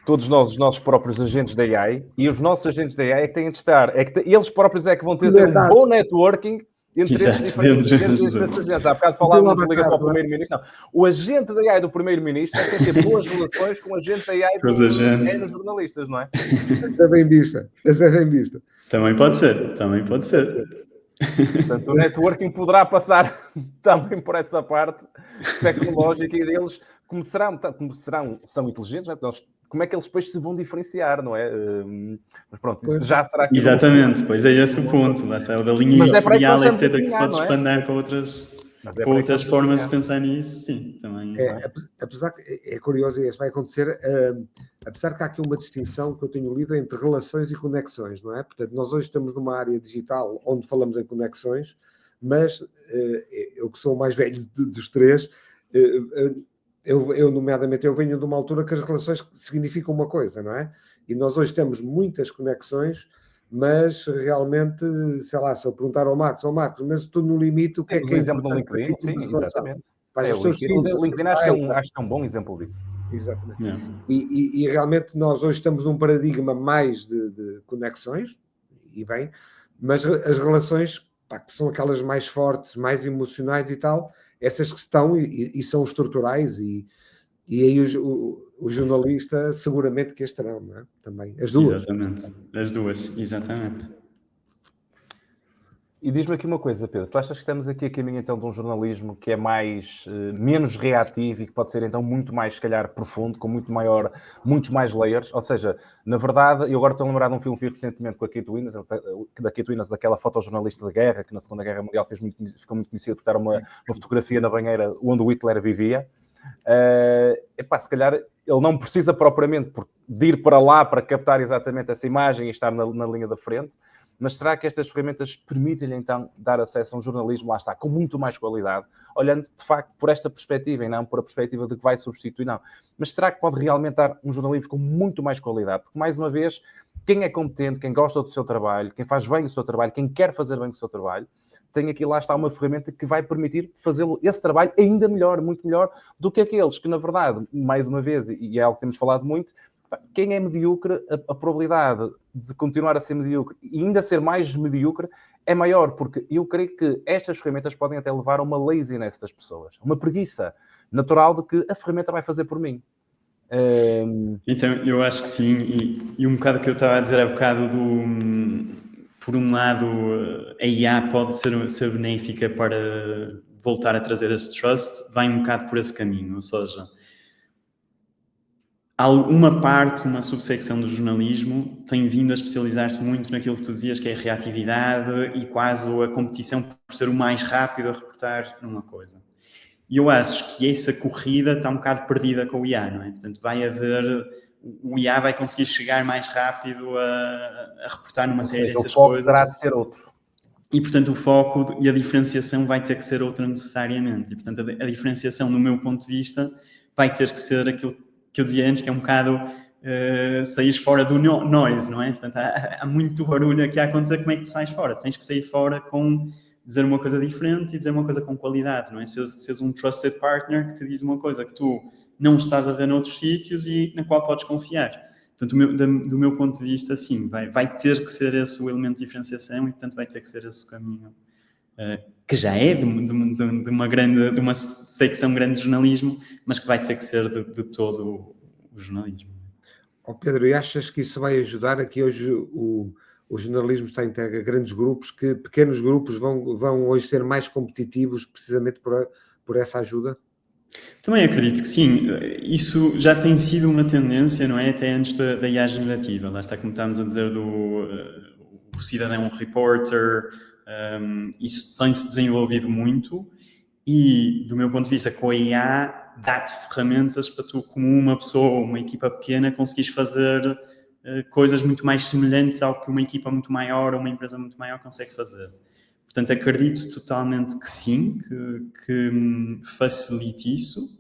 todos nós os nossos próprios agentes da AI, e os nossos agentes da AI é que têm de estar, eles próprios é que vão ter um bom networking entre esses diferentes agentes. Há bocado falávamos de ligar para o primeiro-ministro. Não, o agente da AI do primeiro-ministro é que tem que ter boas relações com o agente da AI dos jornalistas, não é? Essa é bem vista. Também pode ser. Portanto, o networking poderá passar também por essa parte tecnológica e deles são inteligentes, não é? Como é que eles depois se vão diferenciar, não é? Mas pronto, isso já será que... Exatamente, pois é esse o ponto, lá está, o da linha editorial, etc., que se pode expandir para outras formas de pensar nisso, sim, também. Apesar que é curioso, e isso vai acontecer, apesar que há aqui uma distinção que eu tenho lido entre relações e conexões, não é? Portanto, nós hoje estamos numa área digital onde falamos em conexões, mas eu que sou o mais velho dos três, nomeadamente, eu venho de uma altura que as relações significam uma coisa, não é? E nós hoje temos muitas conexões, mas realmente, sei lá, se eu perguntar ao Marcos, mas tu no limite, o que é que é exemplo do LinkedIn, sim, exatamente. O LinkedIn acho que é um bom exemplo disso. Exatamente. E realmente nós hoje estamos num paradigma mais de conexões, e bem, mas as relações, que são aquelas mais fortes, mais emocionais e tal, essas que estão e são estruturais, e aí o jornalista seguramente que estarão, não é? Também, as duas. Exatamente, as duas, exatamente. E diz-me aqui uma coisa, Pedro, tu achas que estamos aqui a caminho então de um jornalismo que é menos reativo e que pode ser então muito mais, se calhar, profundo, com muitos mais layers? Ou seja, na verdade, eu agora estou a lembrar de um filme que vi recentemente com a Kate Winslet, daquela fotojornalista de guerra, que na Segunda Guerra Mundial ficou muito conhecida por estar uma fotografia na banheira onde o Hitler vivia. Se calhar ele não precisa propriamente de ir para lá para captar exatamente essa imagem e estar na linha da frente, mas será que estas ferramentas permitem-lhe então dar acesso a um jornalismo, lá está, com muito mais qualidade, olhando de facto por esta perspectiva e não por a perspectiva de que vai substituir, não. Mas será que pode realmente dar um jornalismo com muito mais qualidade? Porque, mais uma vez, quem é competente, quem gosta do seu trabalho, quem faz bem o seu trabalho, quem quer fazer bem o seu trabalho, tem aqui, lá está, uma ferramenta que vai permitir fazê-lo, esse trabalho ainda melhor, muito melhor do que aqueles que, na verdade, mais uma vez, e é algo que temos falado muito, quem é medíocre, a probabilidade de continuar a ser medíocre e ainda ser mais medíocre é maior, porque eu creio que estas ferramentas podem até levar a uma laziness das pessoas, uma preguiça natural de que a ferramenta vai fazer por mim. Então, eu acho que sim, e um bocado que eu estava a dizer há bocado por um lado, a IA pode ser benéfica para voltar a trazer esse trust, vai um bocado por esse caminho, ou seja, uma subsecção do jornalismo tem vindo a especializar-se muito naquilo que tu dizias, que é a reatividade e quase a competição por ser o mais rápido a reportar numa coisa. E eu acho que essa corrida está um bocado perdida com o IA, não é? Portanto, o IA vai conseguir chegar mais rápido a reportar numa série dessas coisas. O foco terá de ser outro. E, portanto, o foco e a diferenciação vai ter que ser outra necessariamente. E, portanto, a diferenciação, no meu ponto de vista, vai ter que ser aquilo que eu dizia antes, que é um bocado sair fora do noise, não é? Portanto, há muito barulho aqui a acontecer, como é que tu sais fora? Tens que sair fora com dizer uma coisa diferente e dizer uma coisa com qualidade, não é? Seres um trusted partner que te diz uma coisa que tu não estás a ver noutros sítios e na qual podes confiar. Portanto, do meu ponto de vista, sim, vai ter que ser esse o elemento de diferenciação e, portanto, vai ter que ser esse o caminho que já é de uma secção grande de jornalismo, mas que vai ter que ser de todo o jornalismo. Pedro, e achas que isso vai ajudar aqui hoje o jornalismo está entregue a grandes grupos, que pequenos grupos vão hoje ser mais competitivos precisamente por essa ajuda? Também acredito que sim. Isso já tem sido uma tendência, não é? Até antes da IA generativa. Lá está, como estávamos a dizer, o cidadão reporter. Isso tem-se desenvolvido muito e, do meu ponto de vista, com a IA, dá-te ferramentas para tu, como uma pessoa, uma equipa pequena, conseguires fazer coisas muito mais semelhantes ao que uma equipa muito maior ou uma empresa muito maior consegue fazer. Portanto, acredito totalmente que sim, que facilite isso.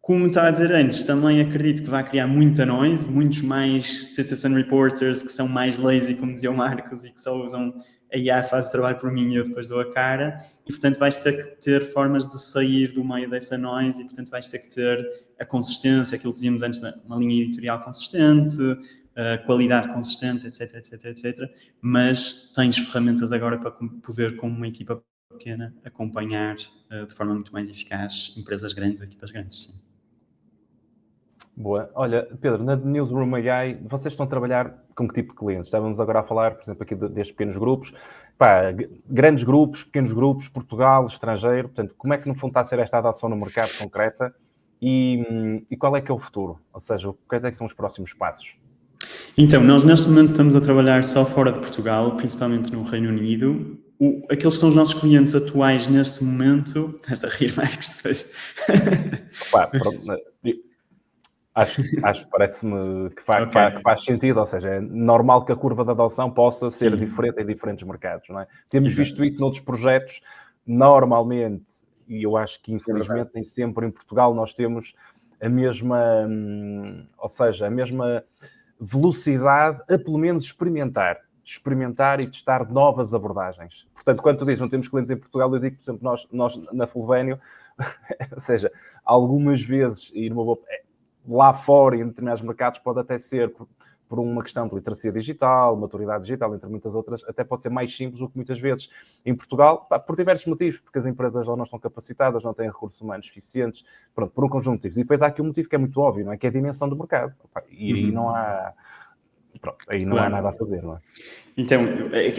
Como estava a dizer antes, também acredito que vai criar muita noise, muitos mais citizen reporters que são mais lazy, como dizia o Marcos, e que só usam a IA, faz o trabalho por mim e eu depois dou a cara. E, portanto, vais ter que ter formas de sair do meio dessa noise e, portanto, vais ter que ter a consistência, aquilo que dizíamos antes, uma linha editorial consistente, qualidade consistente, etc, etc, etc. Mas tens ferramentas agora para poder, como uma equipa pequena, acompanhar de forma muito mais eficaz empresas grandes, equipas grandes, sim. Boa. Olha, Pedro, na Newsroom AI, vocês estão a trabalhar com que tipo de clientes? Estávamos agora a falar, por exemplo, aqui destes pequenos grupos. Grandes grupos, pequenos grupos, Portugal, estrangeiro. Portanto, como é que no fundo está a ser esta adoção no mercado concreta e qual é que é o futuro? Ou seja, quais é que são os próximos passos? Então, nós neste momento estamos a trabalhar só fora de Portugal, principalmente no Reino Unido. Aqueles que são os nossos clientes atuais neste momento... Estás a rir, Marcos, depois? Acho parece-me que faz sentido, ou seja, é normal que a curva de adoção possa ser diferente em diferentes mercados, não é? Temos visto isso noutros projetos, normalmente, e eu acho que infelizmente nem sempre em Portugal nós temos a mesma, ou seja, a mesma velocidade a pelo menos experimentar e testar novas abordagens. Portanto, quando tu dizes não temos clientes em Portugal, eu digo, por exemplo, nós na Fulvénio, ou seja, algumas vezes, e numa boa... lá fora, em determinados mercados, pode até ser por uma questão de literacia digital, maturidade digital, entre muitas outras, até pode ser mais simples do que muitas vezes em Portugal, por diversos motivos, porque as empresas lá não estão capacitadas, não têm recursos humanos suficientes, pronto, por um conjunto de motivos. E depois há aqui um motivo que é muito óbvio, não é? Que é a dimensão do mercado. E aí não há... Pronto, aí não há nada a fazer, não é? Então,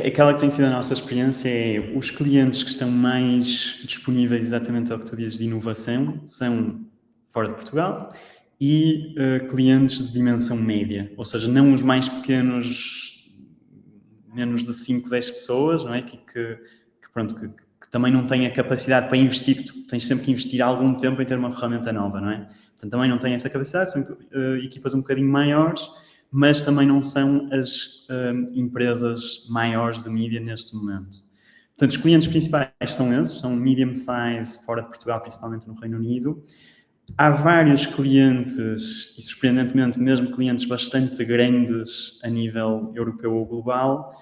aquela que tem sido a nossa experiência é os clientes que estão mais disponíveis exatamente ao que tu dizes de inovação são fora de Portugal e clientes de dimensão média, ou seja, não os mais pequenos, menos de 5, 10 pessoas, não é? Que também não têm a capacidade para investir, que tu tens sempre que investir algum tempo em ter uma ferramenta nova, não é? Portanto, também não têm essa capacidade, são equipas um bocadinho maiores, mas também não são as empresas maiores de mídia neste momento. Portanto, os clientes principais são esses, são medium size, fora de Portugal, principalmente no Reino Unido. Há vários clientes, e surpreendentemente mesmo clientes bastante grandes a nível europeu ou global,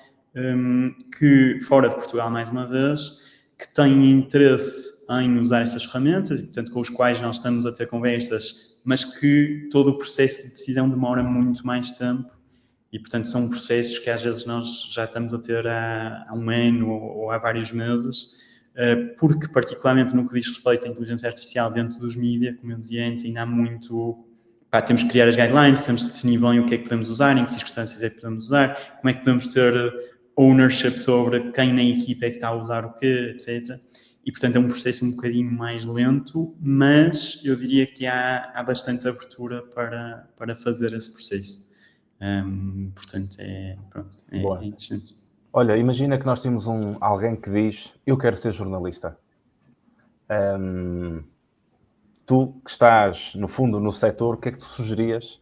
que fora de Portugal, mais uma vez, que têm interesse em usar estas ferramentas e, portanto, com os quais nós estamos a ter conversas, mas que todo o processo de decisão demora muito mais tempo e, portanto, são processos que às vezes nós já estamos a ter há um ano ou há vários meses, porque, particularmente no que diz respeito à inteligência artificial dentro dos mídias, como eu dizia antes, ainda há muito... temos que criar as guidelines, temos de definir bem o que é que podemos usar, em que circunstâncias é que podemos usar, como é que podemos ter ownership sobre quem na equipa é que está a usar o quê, etc. E, portanto, é um processo um bocadinho mais lento, mas eu diria que há bastante abertura para fazer esse processo. Portanto, é interessante. Olha, imagina que nós temos alguém que diz, eu quero ser jornalista. Tu, que estás, no fundo, no setor, o que é que tu sugerias?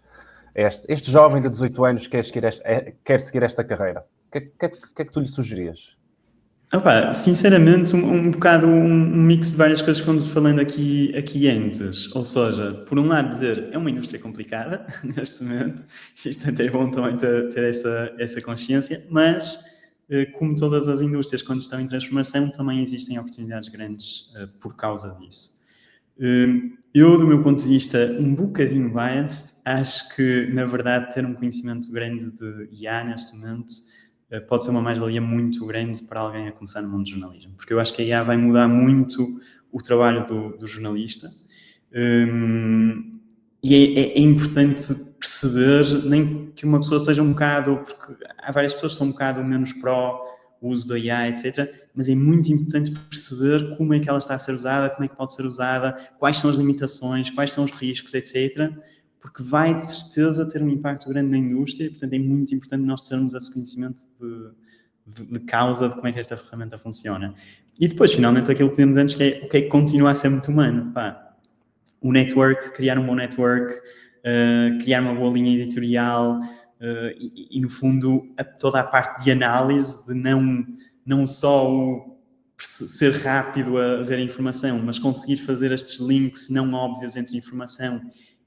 Este jovem de 18 anos quer seguir esta carreira. O que é que tu lhe sugerias? Sinceramente, um bocado um mix de várias coisas que fomos falando aqui antes. Ou seja, por um lado dizer, é uma indústria complicada neste momento, e portanto é bom também ter essa consciência, mas como todas as indústrias quando estão em transformação, também existem oportunidades grandes por causa disso. Eu, do meu ponto de vista, um bocadinho biased, acho que, na verdade, ter um conhecimento grande de IA neste momento pode ser uma mais-valia muito grande para alguém a começar no mundo do jornalismo, porque eu acho que a IA vai mudar muito o trabalho do jornalista e é importante perceber, nem que uma pessoa seja um bocado, porque há várias pessoas que são um bocado menos pró o uso da IA, etc., mas é muito importante perceber como é que ela está a ser usada, como é que pode ser usada, quais são as limitações, quais são os riscos, etc., porque vai, de certeza, ter um impacto grande na indústria e, portanto, é muito importante nós termos esse conhecimento de causa de como é que esta ferramenta funciona. E depois, finalmente, aquilo que temos antes, que é o que é que continua a ser muito humano. O network, criar um bom network, criar uma boa linha editorial e, no fundo, toda a parte de análise, de não só ser rápido a ver a informação, mas conseguir fazer estes links não óbvios entre informação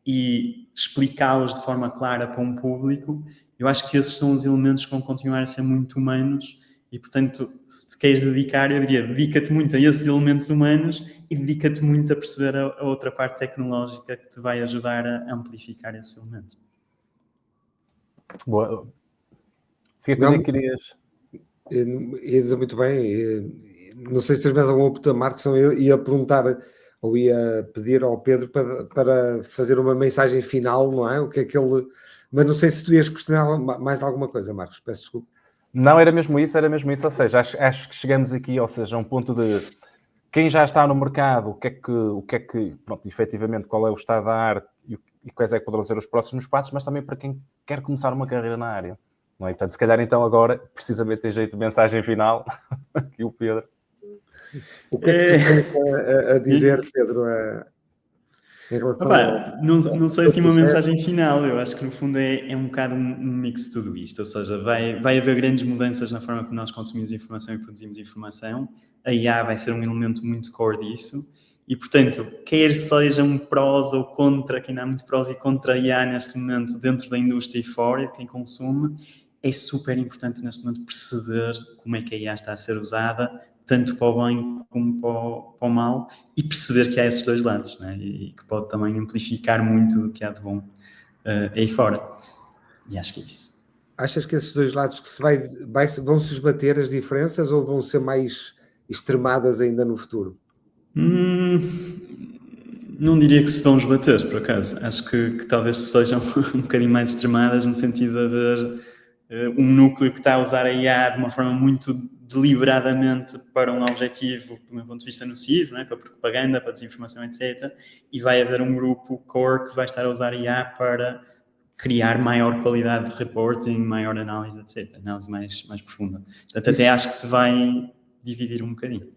e explicá-los de forma clara para um público. Eu acho que esses são os elementos que vão continuar a ser muito humanos e, portanto, se te queres dedicar, eu diria, dedica-te muito a esses elementos humanos e dedica-te muito a perceber a outra parte tecnológica que te vai ajudar a amplificar esses elementos. Boa. Fica como é que querias... Ia dizer muito bem. Não sei se tens mais alguma outra, Marcos, eu ia perguntar ou ia pedir ao Pedro para fazer uma mensagem final, não é? O que é que ele... Mas não sei se tu ias questionar mais alguma coisa, Marcos, peço desculpa. Não, era mesmo isso, ou seja, acho que chegamos aqui, ou seja, a um ponto de quem já está no mercado, o que é que pronto, efetivamente, qual é o estado da arte e quais é que poderão ser os próximos passos, mas também para quem quer começar uma carreira na área. Não é? Portanto, se calhar então agora, precisamente tem jeito de mensagem final, aqui o Pedro. O que é que tu tens a dizer, Pedro, em relação não sei se uma mensagem final, eu acho que no fundo é um bocado um mix de tudo isto, ou seja, vai haver grandes mudanças na forma como nós consumimos informação e produzimos informação, a IA vai ser um elemento muito core disso, e portanto, quer sejam prós ou contra, que ainda há muito prós e contra a IA neste momento dentro da indústria e fora, quem consome, é super importante neste momento perceber como é que a IA está a ser usada, tanto para o bem como para o mal, e perceber que há esses dois lados, né? E que pode também amplificar muito do que há de bom aí fora. E acho que é isso. Achas que esses dois lados que vão se esbater as diferenças ou vão ser mais extremadas ainda no futuro? Não diria que se vão esbater, por acaso. Acho que talvez sejam um bocadinho mais extremadas, no sentido de haver um núcleo que está a usar a IA de uma forma muito deliberadamente para um objetivo, do meu ponto de vista, nocivo, né? Para propaganda, para desinformação, etc. E vai haver um grupo core que vai estar a usar a IA para criar maior qualidade de reporting, maior análise, etc. Análise mais profunda. Portanto, até acho que se vai dividir um bocadinho.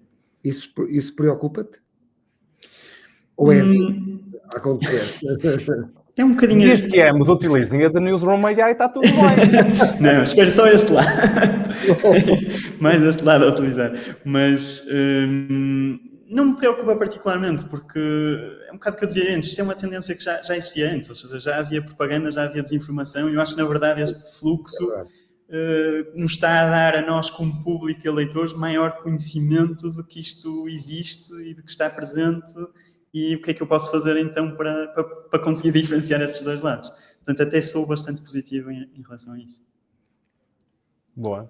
Isso preocupa-te? Ou é a acontecer? É um bocadinho... Desde que ambos utilizem a da Newsroom AI, está tudo bem. Não, espero só este lado. Mais este lado a utilizar. Mas não me preocupa particularmente, porque é um bocado o que eu dizia antes, isto é uma tendência que já existia antes, ou seja, já havia propaganda, já havia desinformação, e eu acho que, na verdade, este fluxo nos está a dar a nós, como público e eleitores, maior conhecimento de que isto existe e de que está presente. E o que é que eu posso fazer, então, para conseguir diferenciar estes dois lados? Portanto, até sou bastante positivo em relação a isso. Boa.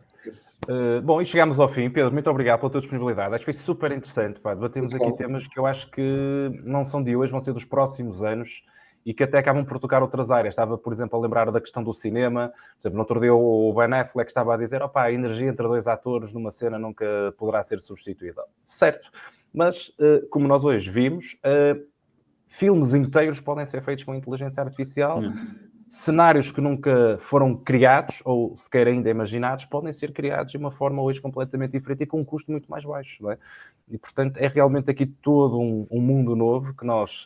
Bom, e chegamos ao fim. Pedro, muito obrigado pela tua disponibilidade. Acho que foi super interessante. Debatemos aqui temas que eu acho que não são de hoje, vão ser dos próximos anos e que até acabam por tocar outras áreas. Estava, por exemplo, a lembrar da questão do cinema. Por exemplo, no outro dia o Ben Affleck estava a dizer a energia entre dois atores numa cena nunca poderá ser substituída. Certo. Mas, como nós hoje vimos, filmes inteiros podem ser feitos com inteligência artificial. Cenários que nunca foram criados, ou sequer ainda imaginados, podem ser criados de uma forma hoje completamente diferente e com um custo muito mais baixo. Não é? E, portanto, é realmente aqui todo um mundo novo que nós,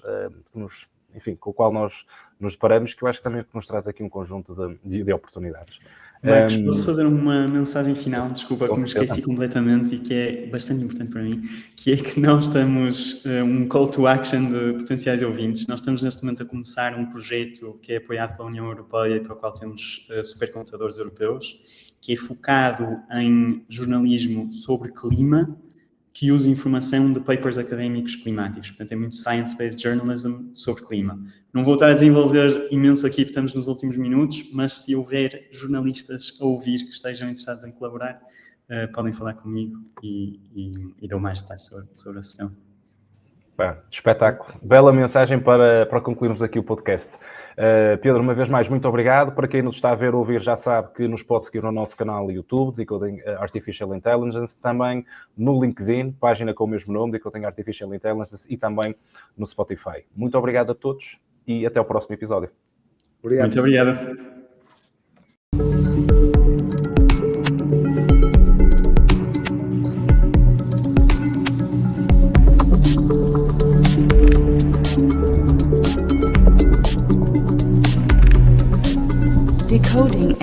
com o qual nós nos deparamos, que eu acho que também nos traz aqui um conjunto de oportunidades. Marcos, posso fazer uma mensagem final? Desculpa, que me esqueci completamente e que é bastante importante para mim, que é que nós estamos, um call to action de potenciais ouvintes, nós estamos neste momento a começar um projeto que é apoiado pela União Europeia e para o qual temos supercomputadores europeus, que é focado em jornalismo sobre clima, que usa informação de papers académicos climáticos. Portanto, é muito science-based journalism sobre clima. Não vou estar a desenvolver imenso aqui, porque estamos nos últimos minutos, mas se houver jornalistas a ouvir que estejam interessados em colaborar, podem falar comigo e dou mais detalhes sobre a sessão. Espetáculo. Bela mensagem para concluirmos aqui o podcast. Pedro, uma vez mais, muito obrigado. Para quem nos está a ver ou ouvir, já sabe que nos pode seguir no nosso canal YouTube, Decoding Artificial Intelligence, também no LinkedIn, página com o mesmo nome, Decoding Artificial Intelligence, e também no Spotify. Muito obrigado a todos e até o próximo episódio. Obrigado. Muito obrigado. Decoding